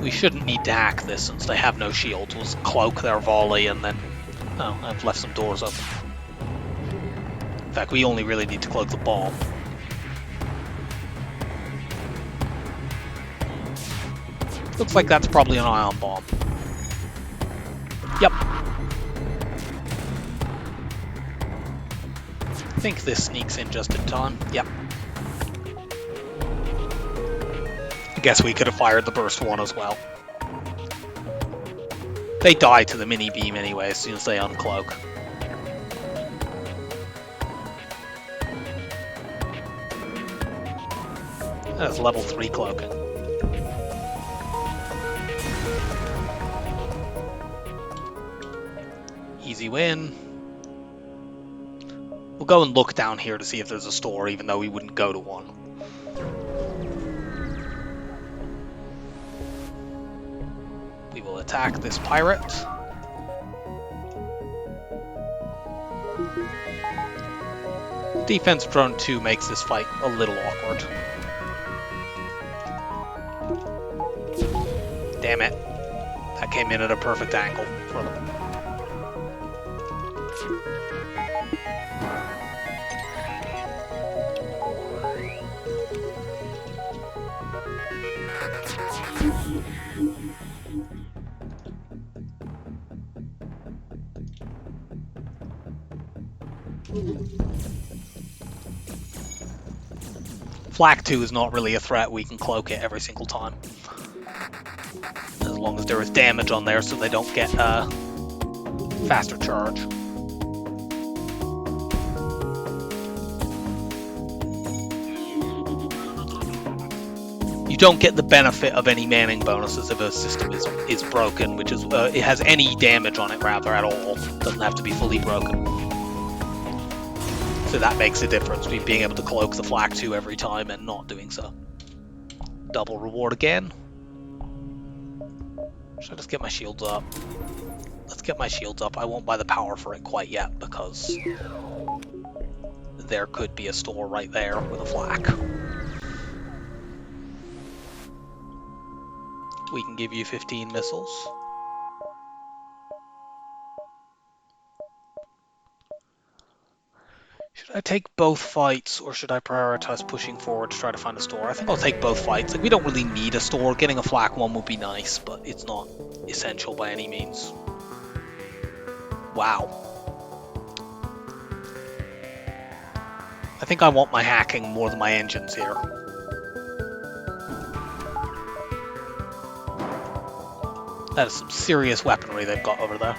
We shouldn't need to hack this since they have no shields. We'll cloak their volley and then... Oh, I've left some doors open. In fact, we only really need to cloak the bomb. Looks like that's probably an ion bomb. Yep. I think this sneaks in just in time. Yep. I guess we could have fired the burst one as well. They die to the mini beam anyway as soon as they uncloak. That's level 3 cloaking. Easy win. We'll go and look down here to see if there's a store, even though we wouldn't go to one. We will attack this pirate. Defense drone 2 makes this fight a little awkward. Damn it. That came in at a perfect angle for them. Flak 2 is not really a threat, we can cloak it every single time. As long as there is damage on there so they don't get a faster charge. You don't get the benefit of any manning bonuses if a system is broken, which is it has any damage on it rather at all. It doesn't have to be fully broken. So that makes a difference between being able to cloak the Flak 2 every time and not doing so. Double reward again. Should I just get my shields up? Let's get my shields up. I won't buy the power for it quite yet because there could be a store right there with a Flak. We can give you 15 missiles. Should I take both fights, or should I prioritize pushing forward to try to find a store? I think I'll take both fights. Like, we don't really need a store. Getting a flak one would be nice, but it's not essential by any means. Wow. I think I want my hacking more than my engines here. That is some serious weaponry they've got over there.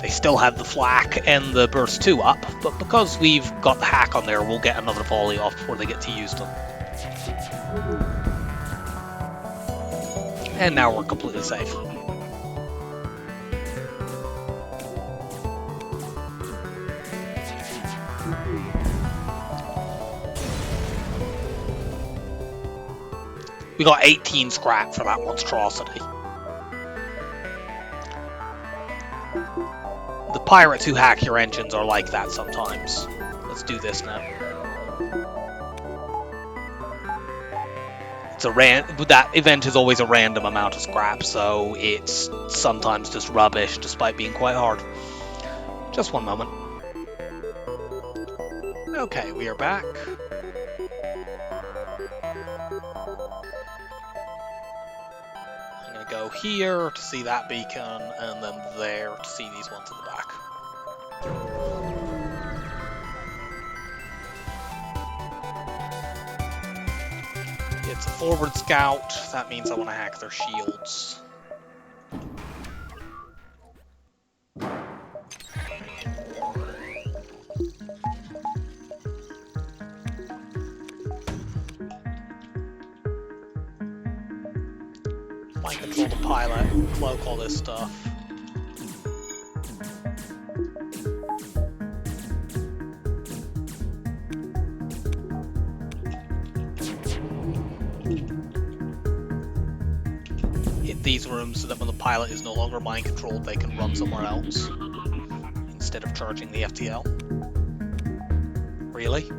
They still have the flak and the burst 2 up, but because we've got the hack on there, we'll get another volley off before they get to use them. And now we're completely safe. We got 18 scrap for that monstrosity. The pirates who hack your engines are like that sometimes. Let's do this now. It's that event is always a random amount of scrap, so it's sometimes just rubbish, despite being quite hard. Just one moment. Okay, we are back. I'm gonna go here to see that beacon, and then there to see these ones in the back. It's a forward scout. That means I want to hack their shields. Mind control the pilot, cloak all this stuff. Hit these rooms so that when the pilot is no longer mind controlled, they can run somewhere else instead of charging the FTL. Really?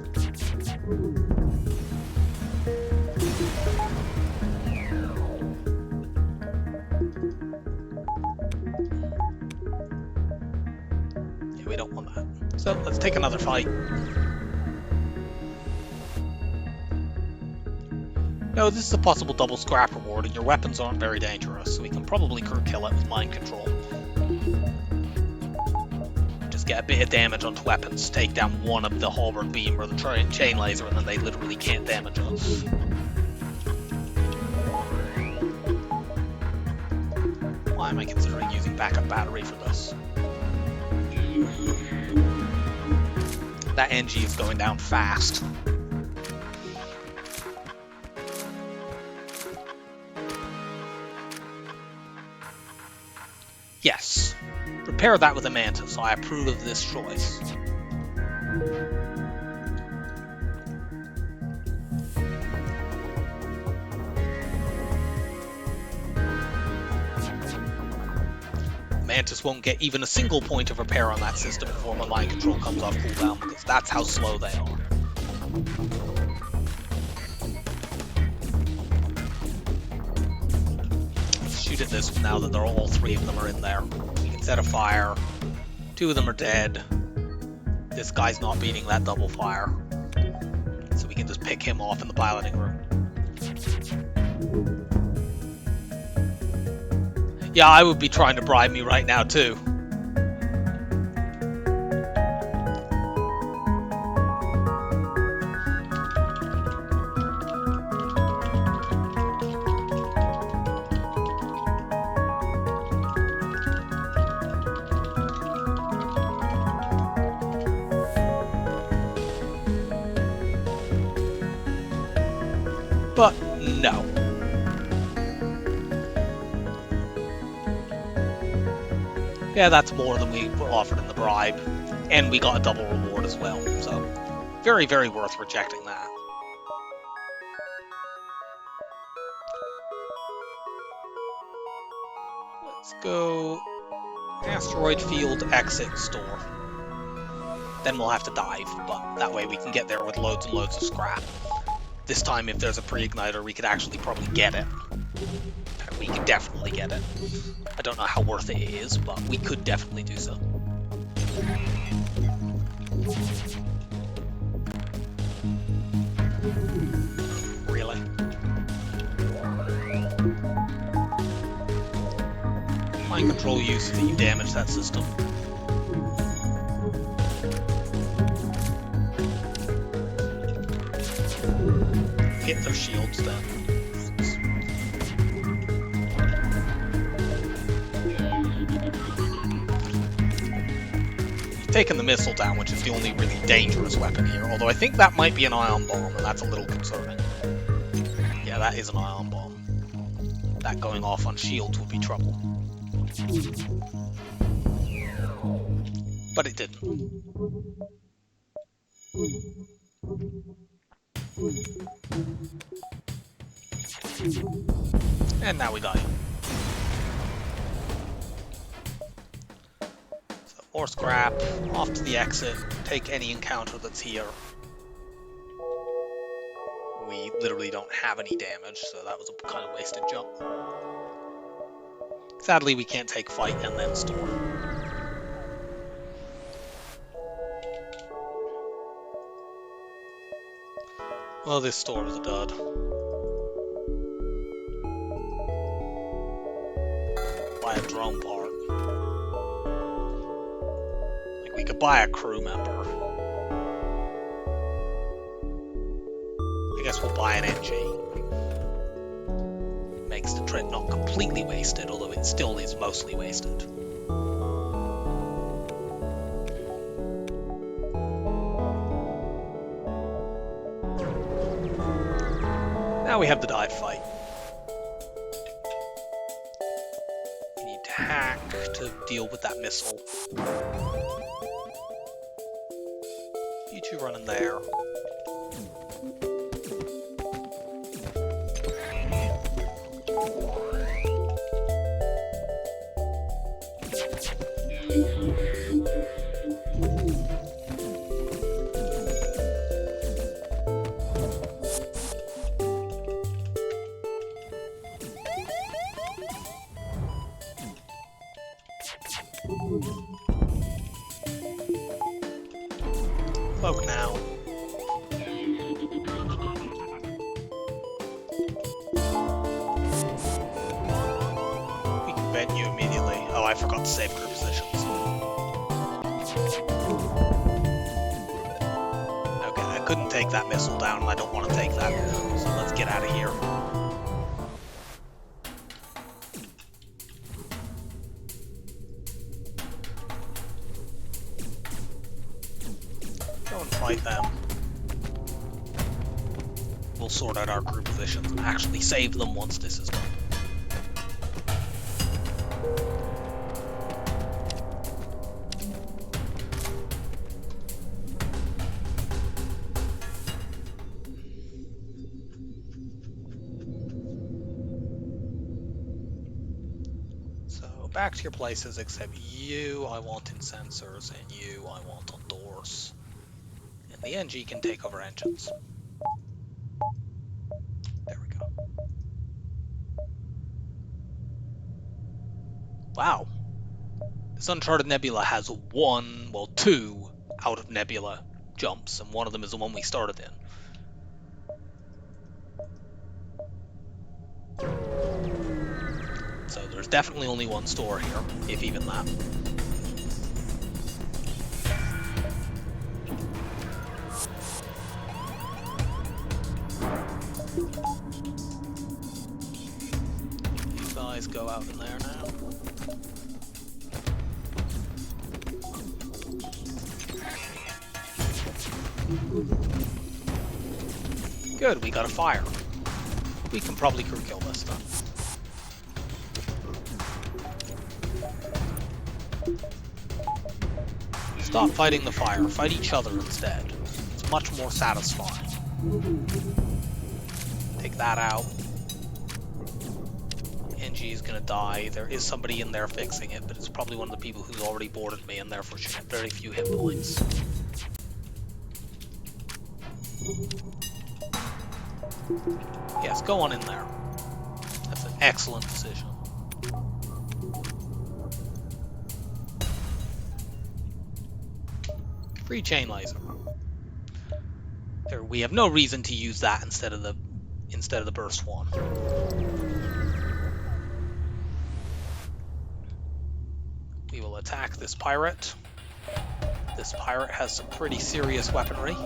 Yeah, we don't want that. So let's take another fight. No, this is a possible double scrap reward, and your weapons aren't very dangerous, so we can probably crew kill it with mind control. Just get a bit of damage onto weapons, take down one of the halberd beam or the chain laser, and then they literally can't damage us. Why am I considering using backup battery for this? That NG is going down fast. Yes, repair that with a mantis. I approve of this choice. Mantis won't get even a single point of repair on that system before my mind control comes off cooldown, because that's how slow they are. Shoot at this now that all three of them are in there. We can set a fire. Two of them are dead. This guy's not beating that double fire. So we can just pick him off in the piloting room. Yeah, I would be trying to bribe me right now too. But no. Yeah, that's more than we were offered in the bribe. And we got a double reward as well. So, very, very worth rejecting that. Let's go Asteroid field exit store. Then we'll have to dive, but that way we can get there with loads and loads of scrap. This time, if there's a pre-igniter, we could actually probably get it. We could definitely get it. I don't know how worth it is, but we could definitely do so. Really? Mind control use if you damage that system. Hit their shields then. We've taken the missile down, which is the only really dangerous weapon here, although I think that might be an ion bomb, and that's a little concerning. Yeah, that is an ion bomb. That going off on shields would be trouble. But it didn't. And now we die. So more scrap, off to the exit, take any encounter that's here. We literally don't have any damage, so that was a kind of wasted jump. Sadly, we can't take fight and then store. Well, this store is a dud. Buy a drone part. Like, we could buy a crew member. I guess we'll buy an NG. Makes the trip not completely wasted, although it still is mostly wasted. Now we have the dive fight. We need to hack to deal with that missile. You two run in there. Cloak now. We can bend you immediately. Oh, I forgot to save group positions. Okay, I couldn't take that missile down, and I don't want to take that down, so let's get out of here. Go and fight them. We'll sort out our crew positions and actually save them once this is done. So back to your places, except you I want in sensors and you I want on doors. And the NG can take over engines. There we go. Wow. This Uncharted Nebula has two out of Nebula jumps, and one of them is the one we started in. So there's definitely only one store here, if even that. You guys go out in there now. Good, we got a fire. We can probably crew kill this stuff. Stop fighting the fire, fight each other instead. It's much more satisfying. Take that out. NG is gonna die. There is somebody in there fixing it, but it's probably one of the people who's already boarded me and therefore should have very few hit points. Yes, go on in there. That's an excellent decision. Free chain laser. There, we have no reason to use that instead of the burst one. We will attack this pirate. This pirate has some pretty serious weaponry.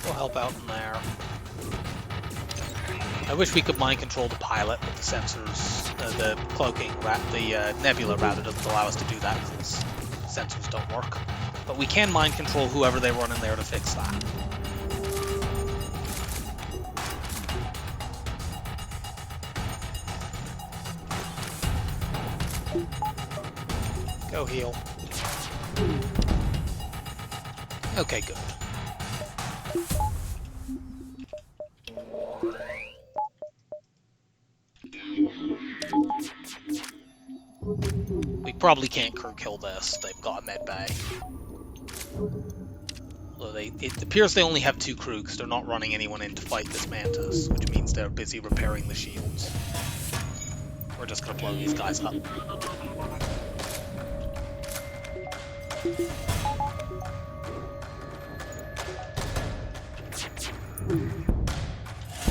We'll help out in there. I wish we could mind control the pilot, but the sensors, the cloaking, the nebula rather, doesn't allow us to do that because sensors don't work. But we can mind control whoever they run in there to fix that. Go heal. Okay, good. We probably can't crew kill this. They've got a med bay. Although it appears they only have 2 crew because they're not running anyone in to fight this mantis, which means they're busy repairing the shields. We're just gonna blow these guys up.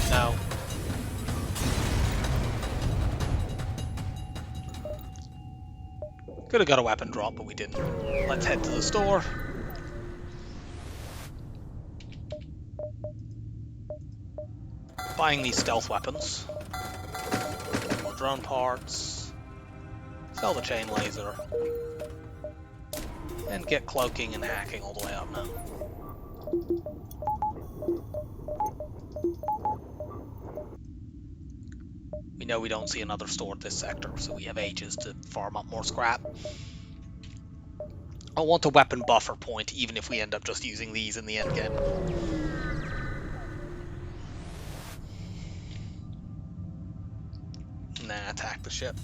No. Could have got a weapon drop, but we didn't. Let's head to the store. Buying these stealth weapons. More drone parts. Sell the chain laser. And get cloaking and hacking all the way up now. We know we don't see another store at this sector, so we have ages to farm up more scrap. I want a weapon buffer point, even if we end up just using these in the end game. Nah, attack the ship.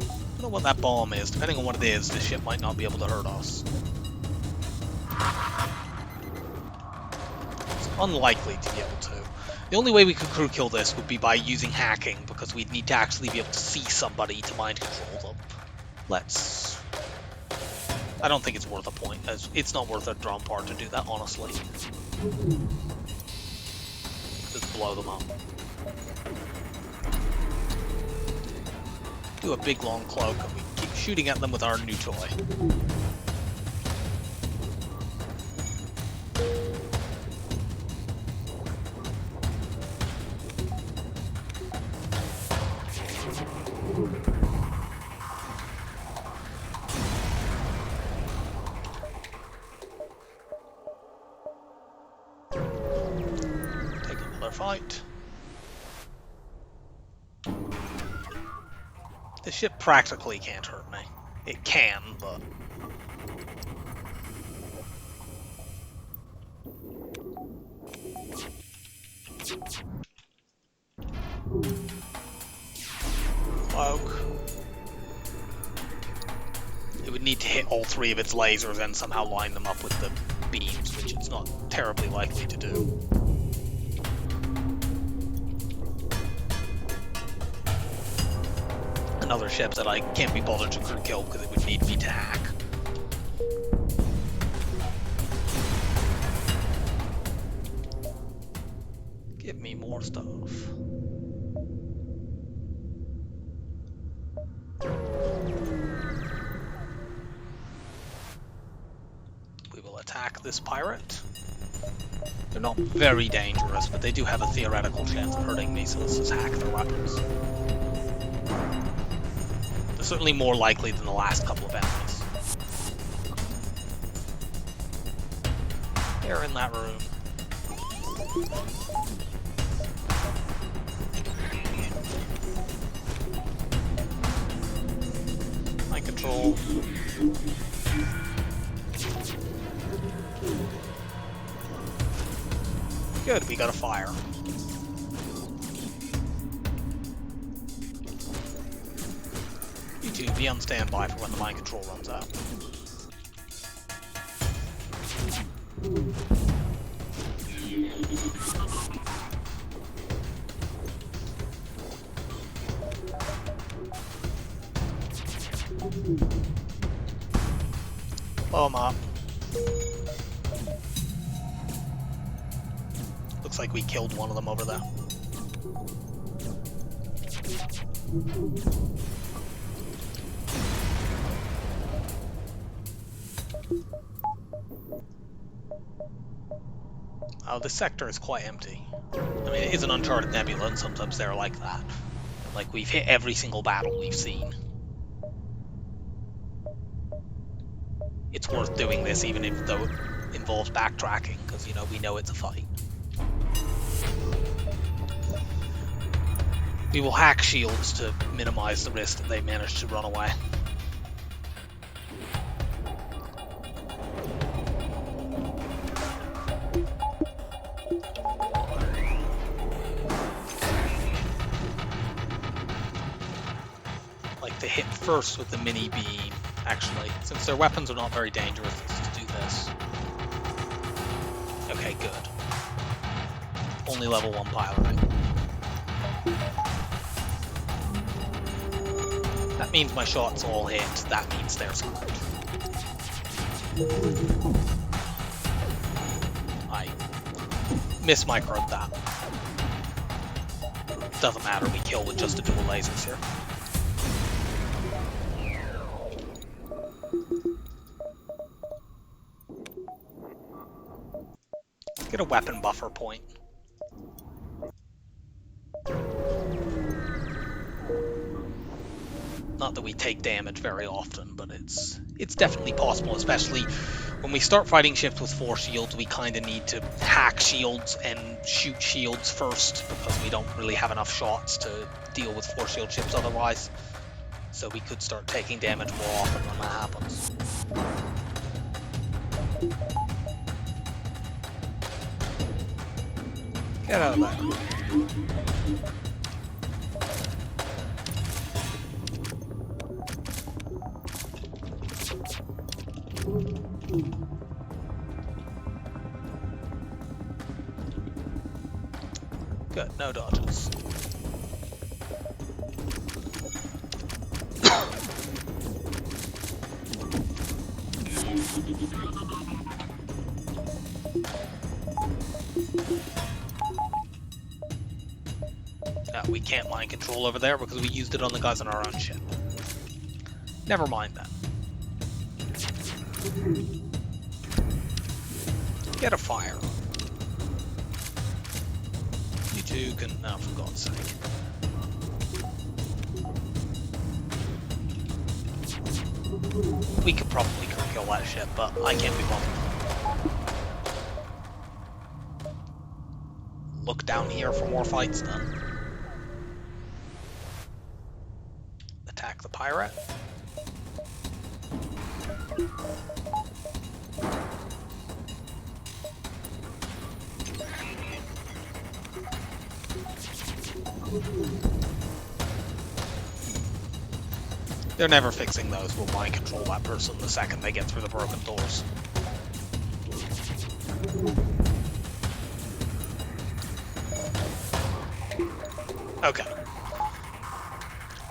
I don't know what that bomb is. Depending on what it is, this ship might not be able to hurt us. It's unlikely to be able to. The only way we could crew kill this would be by using hacking, because we'd need to actually be able to see somebody to mind control them. Let's... I don't think it's worth a point. It's not worth a drone part to do that, honestly. Just blow them up. Do a big long cloak and we keep shooting at them with our new toy. Take another fight. The ship practically can't hurt me. It can, but... Cloak. It would need to hit all 3 of its lasers and somehow line them up with the beams, which it's not terribly likely to do. Another ship that I can't be bothered to crew kill because it would need me to hack. Give me more stuff. We will attack this pirate. They're not very dangerous, but they do have a theoretical chance of hurting me, so let's just hack their weapons. Certainly more likely than the last couple of enemies. They're in that room. control. Good, we got a fire. You two, be on standby for when the mind control runs out. Blow him up. Looks like we killed one of them over there. Oh, this sector is quite empty. I mean, it is an uncharted nebula, and sometimes they're like that. Like, we've hit every single battle we've seen. It's worth doing this, even if though it involves backtracking, because, you know, we know it's a fight. We will hack shields to minimize the risk that they manage to run away. Like to hit first with the mini beam, actually, since their weapons are not very dangerous. Let's just do this. Okay, good. Only level 1 piloting. That means my shots all hit. That means they're screwed. I mismicroed that. Doesn't matter, we kill with just the dual lasers here. Let's get a weapon buffer point. Not that we take damage very often, but it's definitely possible, especially when we start fighting ships with 4 shields. We kind of need to hack shields and shoot shields first, because we don't really have enough shots to deal with 4 shield ships otherwise. So we could start taking damage more often when that happens. Get out of there. Good, no dodges. We can't mind control over there because we used it on the guys on our own ship. Never mind that. Get a fire. You two can... Oh, for God's sake. We could probably kill that ship, but I can't be bothered. Look down here for more fights then. Attack the pirate. They're never fixing those. We'll mind control that person the second they get through the broken doors. Okay.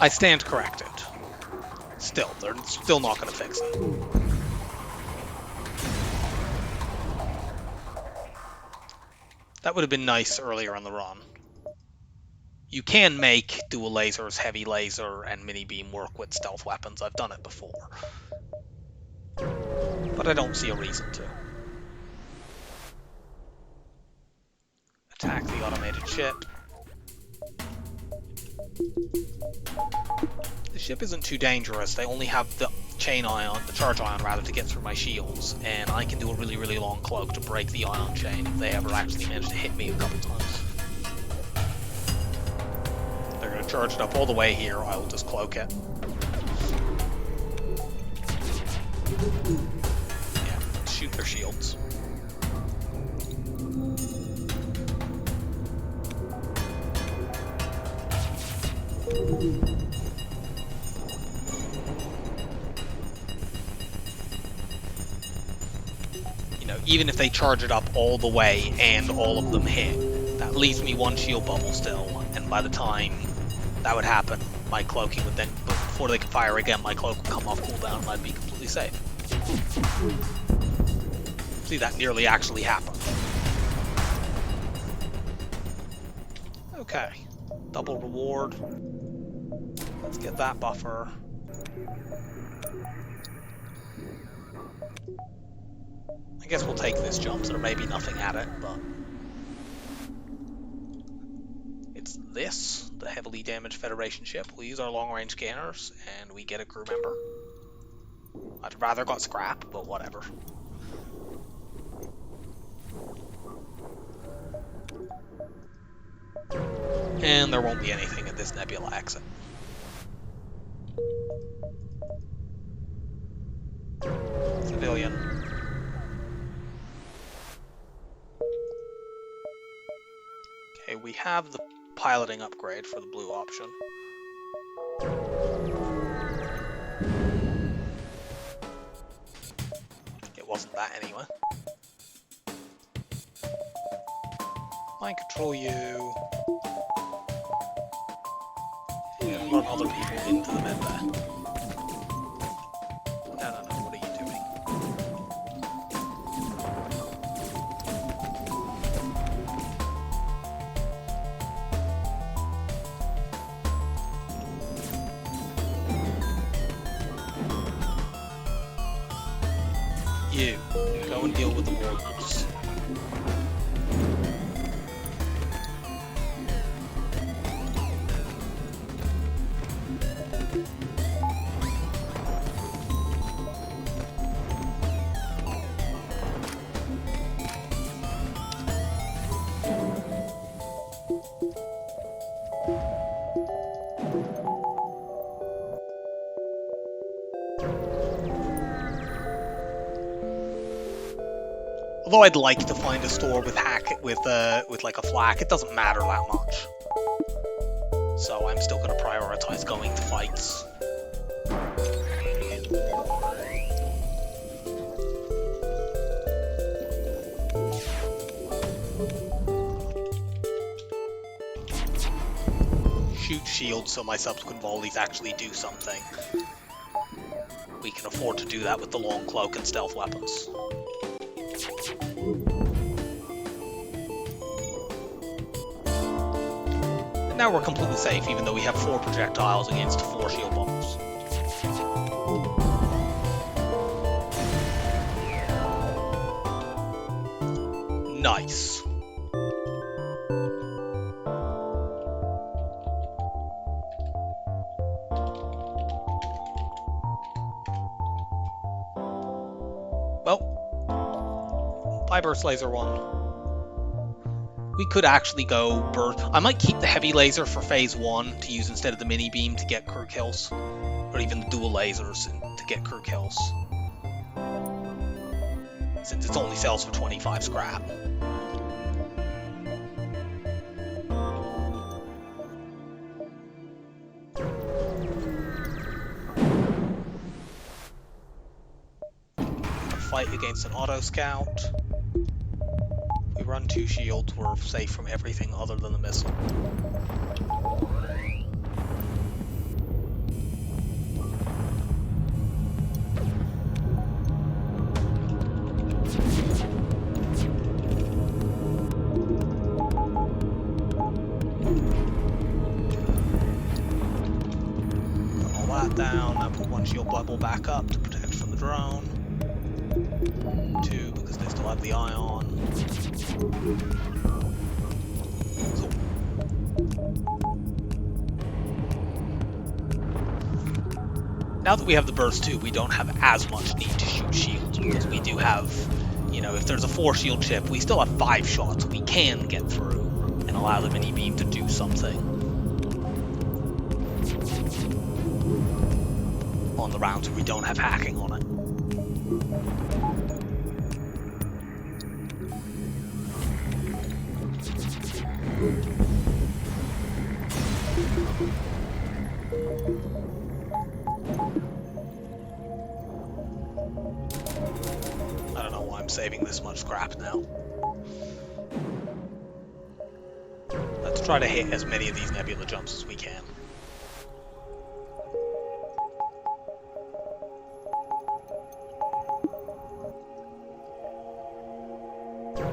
I stand corrected. Still, they're still not going to fix it. That would have been nice earlier in the run. You can make dual lasers, heavy laser, and mini beam work with stealth weapons. I've done it before. But I don't see a reason to. Attack the automated ship. The ship isn't too dangerous. They only have the chain ion, the charge ion rather, to get through my shields, and I can do a really, really long cloak to break the ion chain if they ever actually manage to hit me a couple times. They're going to charge it up all the way here. I will just cloak it. Yeah, shoot their shields. You know, even if they charge it up all the way and all of them hit, that leaves me one shield bubble still, and by the time that would happen, my cloaking would then, before they could fire again, my cloak would come off cooldown and I'd be completely safe. See, that nearly actually happened. Okay, double reward. Let's get that buffer. I guess we'll take this jump, so there may be nothing at it, but... It's this, the heavily damaged Federation ship. We'll use our long-range scanners, and we get a crew member. I'd rather got scrap, but whatever. And there won't be anything at this nebula exit. Civilian. Okay, we have the piloting upgrade for the blue option. It wasn't that anyway. Mind control you. And run other people into the med bay. No, what are you doing? You, go and deal with the wardens. Although I'd like to find a store with like a flak, it doesn't matter that much. So I'm still going to prioritize going to fights. Shoot shields so my subsequent volleys actually do something. We can afford to do that with the long cloak and stealth weapons. And now we're completely safe, even though we have 4 projectiles against 4 shield bubbles. Nice. Well, bye burst laser 1. We could actually go burst. I might keep the heavy laser for phase 1 to use instead of the mini beam to get crew kills, or even the dual lasers to get crew kills, since it only sells for 25 scrap. Fight against an auto scout. We run 2 shields, we're safe from everything other than the missile. Put all that down, now put 1 shield bubble back up to protect from the drone. 2 because they still have the ion. Cool. Now that we have the burst 2, we don't have as much need to shoot shields, because we do have, you know, if there's a 4 shield ship, we still have 5 shots we can get through and allow the mini beam to do something on the rounds where we don't have hacking on it. I don't know why I'm saving this much scrap now. Let's try to hit as many of these nebula jumps as we can.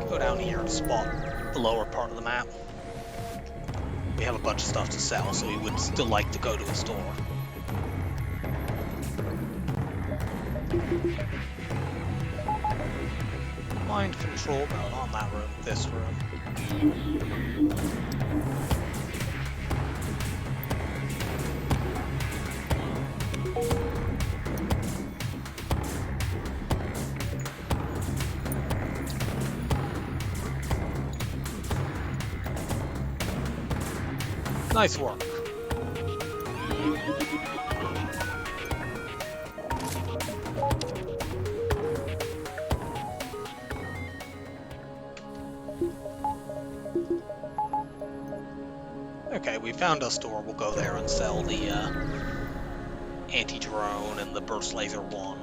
Go down here and spot the lower part of the map. We have a bunch of stuff to sell, so we would still like to go to a store. Mind control, no, not in that room, this room. Nice work. Okay, we found a store. We'll go there and sell the anti-drone and the burst laser 1.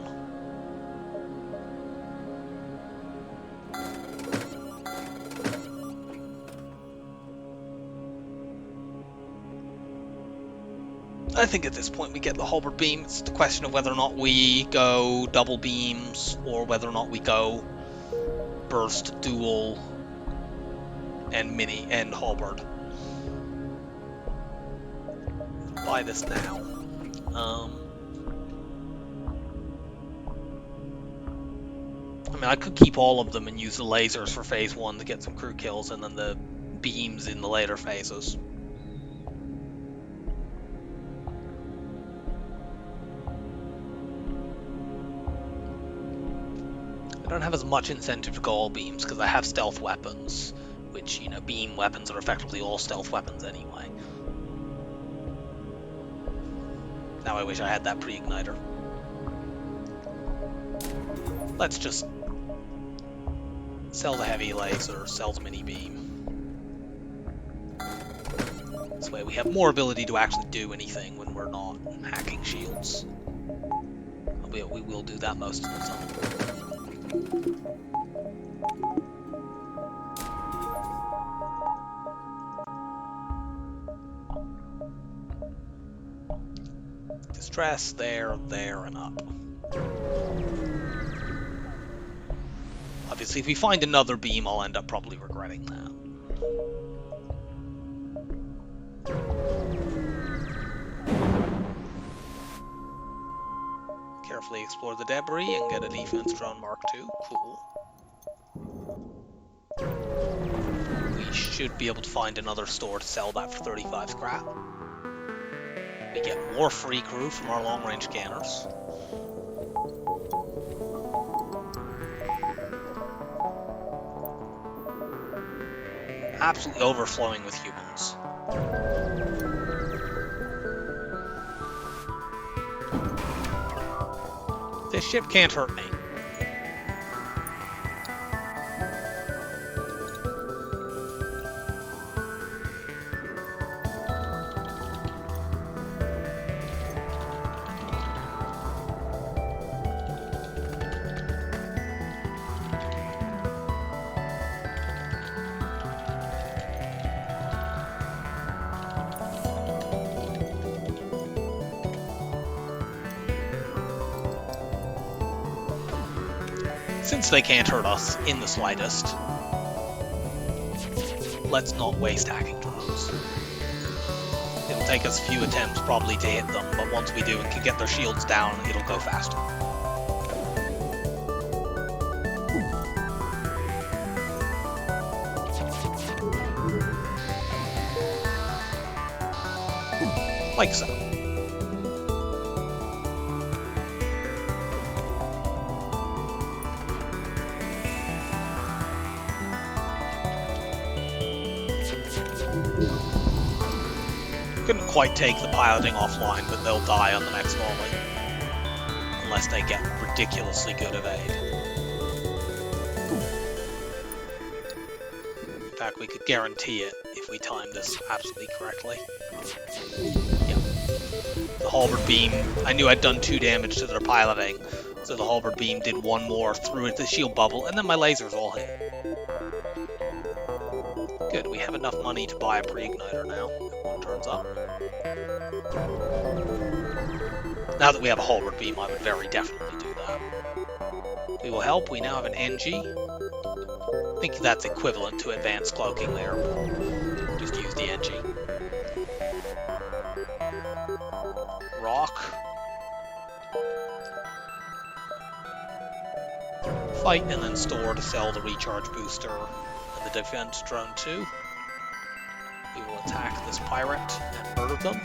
I think at this point we get the halberd beam. It's the question of whether or not we go double beams or whether or not we go burst, dual, and mini and halberd. Buy this now. I mean, I could keep all of them and use the lasers for phase 1 to get some crew kills, and then the beams in the later phases. I don't have as much incentive to go all beams because I have stealth weapons, which, you know, beam weapons are effectively all stealth weapons anyway. Now I wish I had that pre-igniter. Let's just sell the heavy laser, sell the mini beam. This way we have more ability to actually do anything when we're not hacking shields. We will do that most of the time. Distress, there, and up. Obviously, if we find another beam, I'll end up probably regretting that. Carefully explore the debris and get a defense drone Mark II. Cool. We should be able to find another store to sell that for 35 scrap. We get more free crew from our long-range scanners. Absolutely overflowing with humans. This ship can't hurt me. Since they can't hurt us in the slightest, let's not waste hacking drones. It'll take us a few attempts probably to hit them, but once we do and can get their shields down, it'll go faster. Like so. Couldn't quite take the piloting offline, but they'll die on the next volley. Unless they get ridiculously good evade. In fact, we could guarantee it if we time this absolutely correctly. Yeah. The halberd beam, I knew I'd done 2 damage to their piloting, so the halberd beam did 1 more, threw it the shield bubble, and then my lasers all hit. Good, we have enough money to buy a pre-igniter now, if one turns up. Now that we have a halberd beam, I would very definitely do that. We will help, we now have an NG. I think that's equivalent to advanced cloaking there. Just use the NG. Rock. Fight and then store to sell the recharge booster and the defense drone 2. We will attack this pirate and murder them.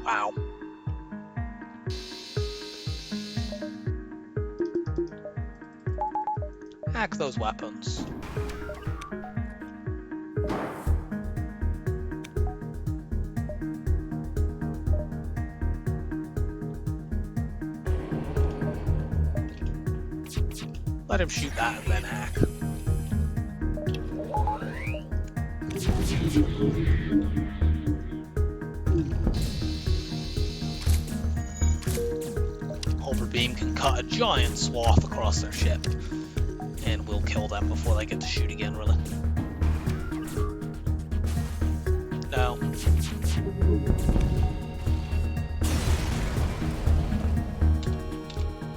Wow. Hack those weapons. Let him shoot that and then hack. Halberd beam can cut a giant swath across their ship, and we'll kill them before they get to shoot again, really. No.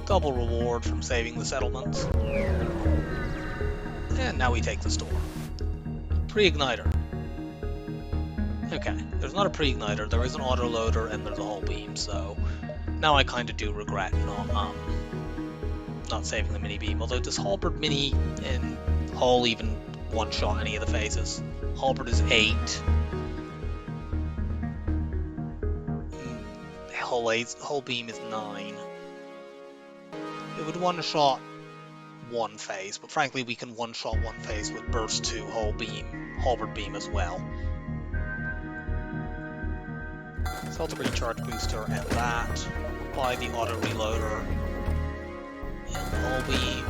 Double reward from saving the settlements. And now we take the store. Pre-igniter. Okay, there's not a pre-igniter, there is an autoloader, and there's a hull beam, so now I kind of do regret not saving the mini beam. Although does halberd mini and hull even one-shot any of the phases? Halberd is 8. Hull beam is 9. It would one-shot one phase, but frankly we can one-shot one phase with burst 2 halberd beam as well. Sell the recharge booster and that. Buy the auto reloader and the hull beam.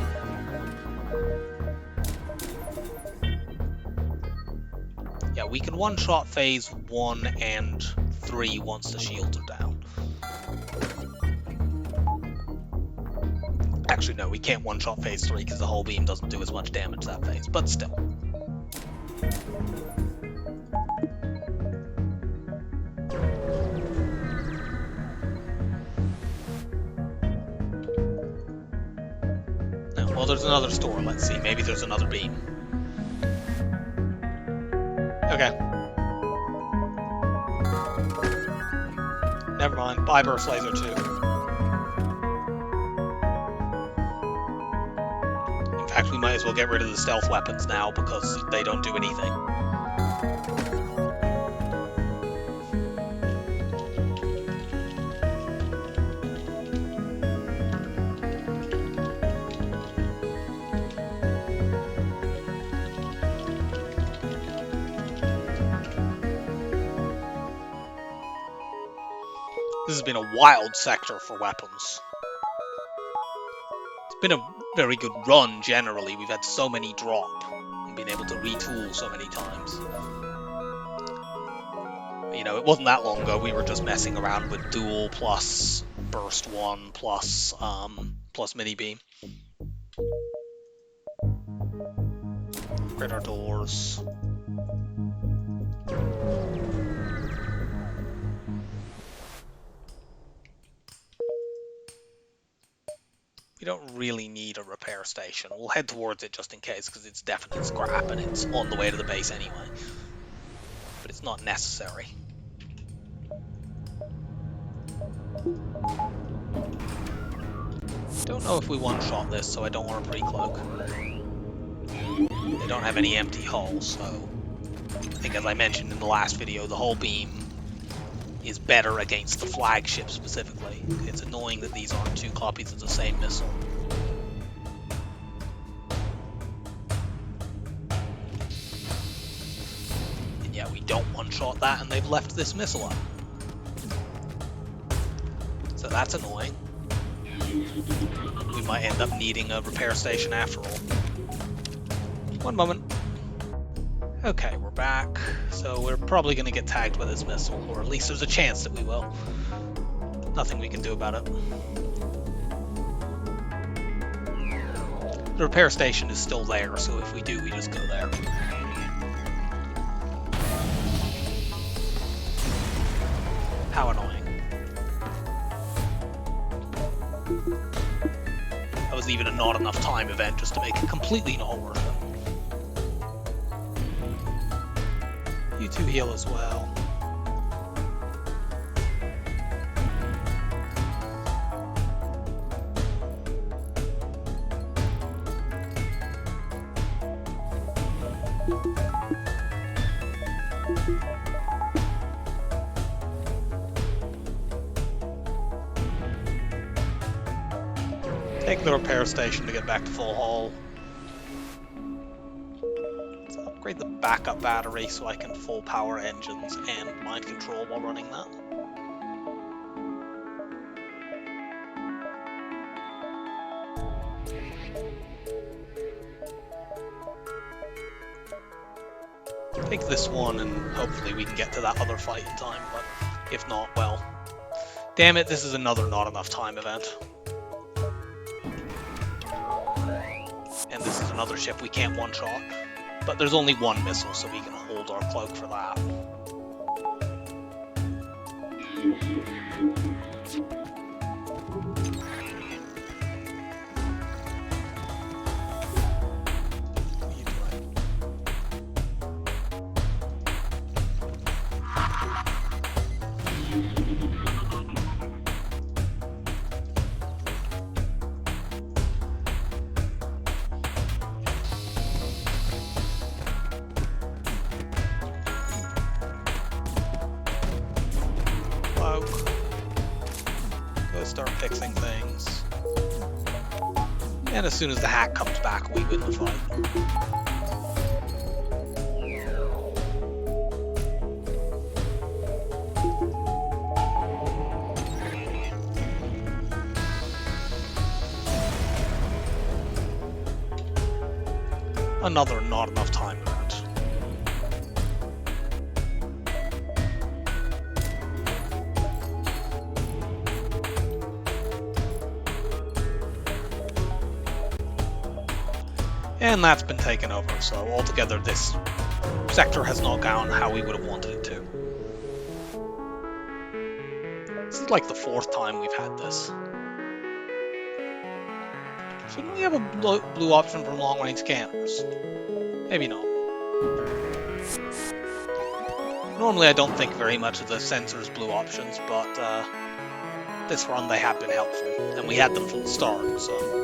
Yeah, we can one-shot phase 1 and 3 once the shields are down. Actually, no, we can't one-shot phase 3 because the hull beam doesn't do as much damage that phase, but still. No, well, there's another store. Let's see. Maybe there's another beam. Okay. Never mind. Buy burst laser 2. In fact, we might as well get rid of the stealth weapons now because they don't do anything. This has been a wild sector for weapons. It's been a very good run generally. We've had so many drop and been able to retool so many times. You know, it wasn't that long ago we were just messing around with dual plus burst 1 plus mini beam. Upgrade our doors. We don't really need a repair station. We'll head towards it just in case, because it's definitely scrap and it's on the way to the base anyway. But it's not necessary. Don't know if we one-shot this, so I don't want a pre-cloak. They don't have any empty hulls, so I think, as I mentioned in the last video, the hull beam is better against the flagship specifically. It's annoying that these aren't 2 copies of the same missile. don't one-shot that, and they've left this missile up. So that's annoying. We might end up needing a repair station after all. One moment. Okay, we're back. So we're probably going to get tagged with this missile, or at least there's a chance that we will. Nothing we can do about it. The repair station is still there, so if we do, we just go there. How annoying. That was even a not enough time event just to make it completely not worth it. You two heal as well. Take the repair station to get back to full hull. Let's upgrade the backup battery so I can full power engines and mind control while running that. Take this one and hopefully we can get to that other fight in time, but if not, well, damn it, this is another not enough time event. And this is another ship we can't one-shot, but there's only one missile, so we can hold our cloak for that. Start fixing things. And as soon as the hack comes back, we win the fight. Another not enough time event. And that's been taken over, so altogether this sector has not gone how we would have wanted it to. This is like the 4th time we've had this. Shouldn't we have a blue option from long-range scanners? Maybe not. Normally I don't think very much of the sensors blue options, but this run they have been helpful, and we had them from the start, so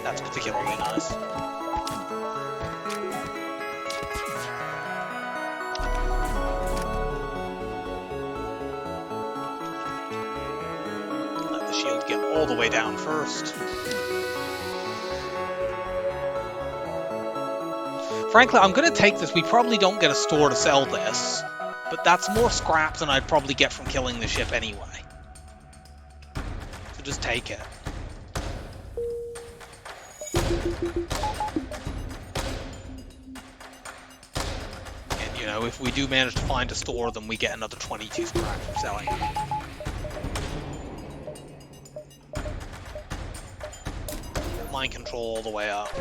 that's particularly nice. Let the shield get all the way down first. Frankly, I'm going to take this. We probably don't get a store to sell this, but that's more scrap than I'd probably get from killing the ship anyway. So just take it. And you know, if we do manage to find a store, then we get another 22 scrap from selling it. Mind control all the way up.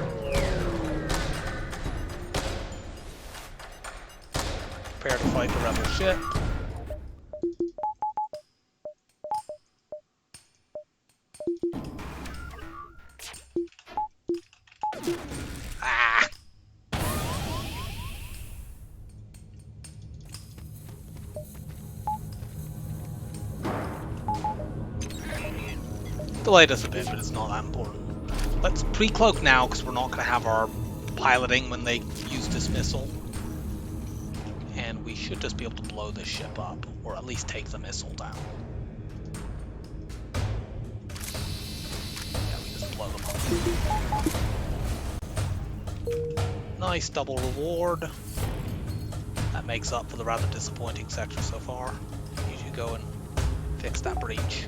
Prepare to fight the rebel ship. Ah! Delayed us a bit, but it's not that important. Let's pre-cloak now, because we're not going to have our piloting when they use this missile. And we should just be able to blow this ship up, or at least take the missile down. Yeah, we just blow them up. Nice double reward. That makes up for the rather disappointing sector so far. You should go and fix that breach.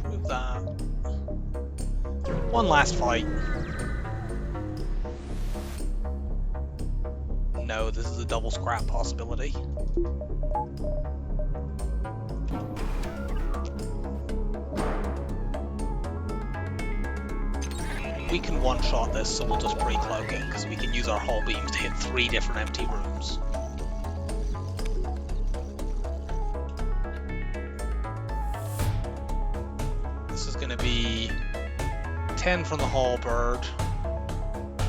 Move that. One last fight. No, this is a double scrap possibility. We can one-shot this, so we'll just pre-cloak it, because we can use our hull beams to hit 3 different empty rooms. This is going to be 10 from the halberd,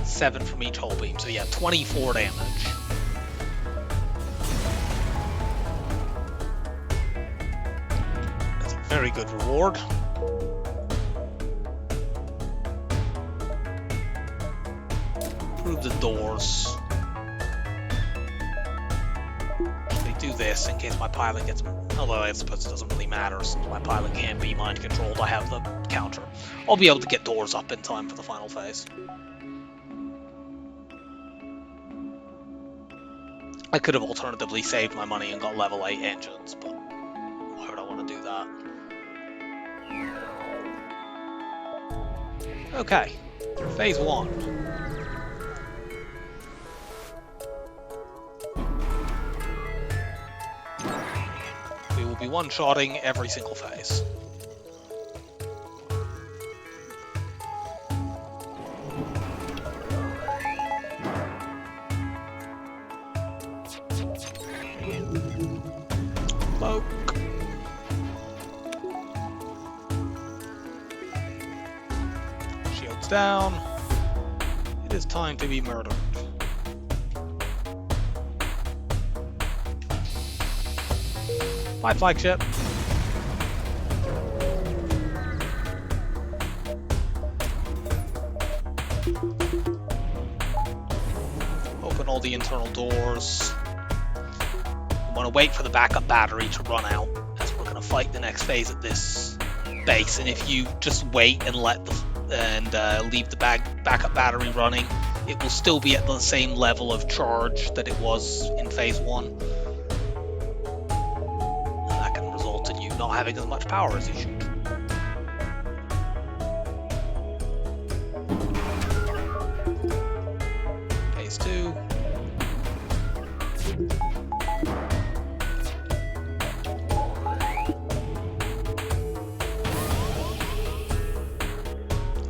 7 from each hull beam, so yeah, 24 damage. That's a very good reward. Improve the doors. Actually do this in case my pilot gets... Although I suppose it doesn't really matter since my pilot can't be mind controlled, I have the counter. I'll be able to get doors up in time for the final phase. I could have alternatively saved my money and got level 8 engines, but why would I want to do that? Okay, phase 1. We will be one-shotting every single phase. Cloak. Shields down. It is time to be murdered. My flagship. Open all the internal doors. We want to wait for the backup battery to run out, as we're going to fight the next phase at this base. And if you just wait and let leave the backup battery running, it will still be at the same level of charge that it was in phase 1. Not having as much power as you should. Phase 2.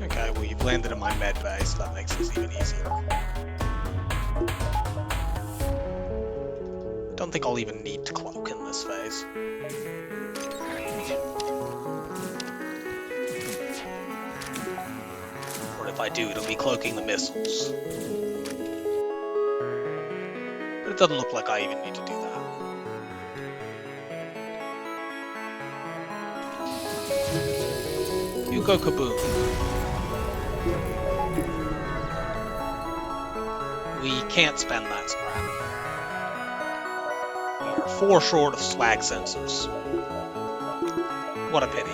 Okay, well you've landed in my med bay, so that makes this even easier. I don't think I'll even need to cloak in this phase. If I do, it'll be cloaking the missiles. But it doesn't look like I even need to do that. You go kaboom. We can't spend that scrap. We are 4 short of swag sensors. What a pity.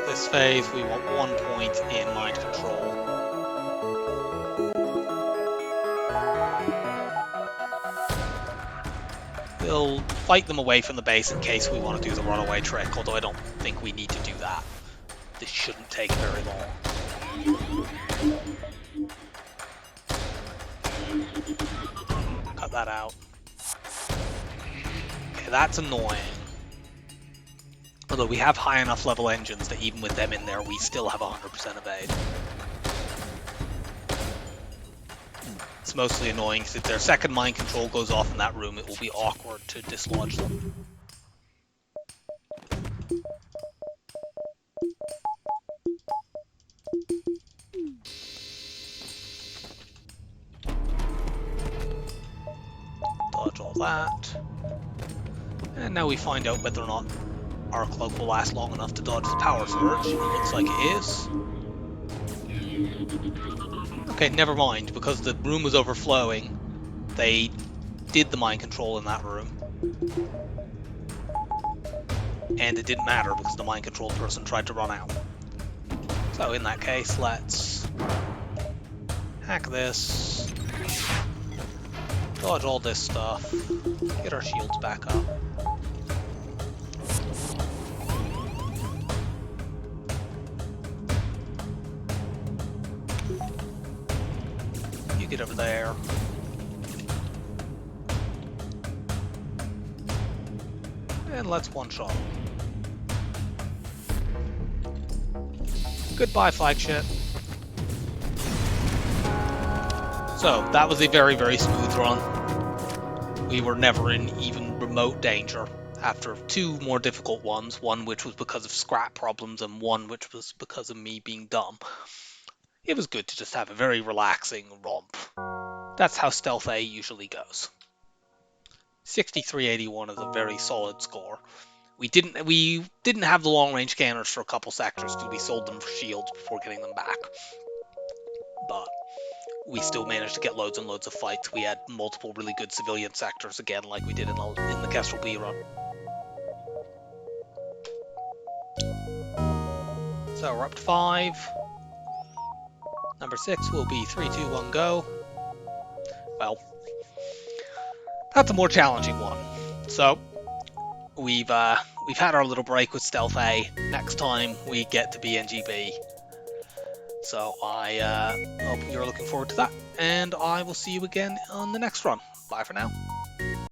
This phase, we want 1 point in mind control. We'll fight them away from the base in case we want to do the runaway trick, although I don't think we need to do that. This shouldn't take very long. Cut that out. Okay, that's annoying. Although we have high enough level engines that even with them in there, we still have 100% evade. It's mostly annoying because if their second mind control goes off in that room, it will be awkward to dislodge them. Dodge all that. And now we find out whether or not our cloak will last long enough to dodge the power surge. It looks like it is. Okay, never mind, because the room was overflowing. They did the mind control in that room. And it didn't matter because the mind control person tried to run out. So in that case, let's hack this, dodge all this stuff, get our shields back up. You get over there. And let's one-shot. Goodbye, flagship. So, that was a very, very smooth run. We were never in even remote danger after two more difficult ones, one which was because of scrap problems and one which was because of me being dumb. It was good to just have a very relaxing romp. That's how Stealth A usually goes. 6381 is a very solid score. We didn't have the long range scanners for a couple sectors because we sold them for shields before getting them back. But we still managed to get loads and loads of fights. We had multiple really good civilian sectors again, like we did in the Kestrel B run. So we're up to 5. Number 6 will be 3, 2, 1, go. Well, that's a more challenging one. So we've had our little break with Stealth A. Next time we get to BNGB. So I hope you're looking forward to that, and I will see you again on the next run. Bye for now.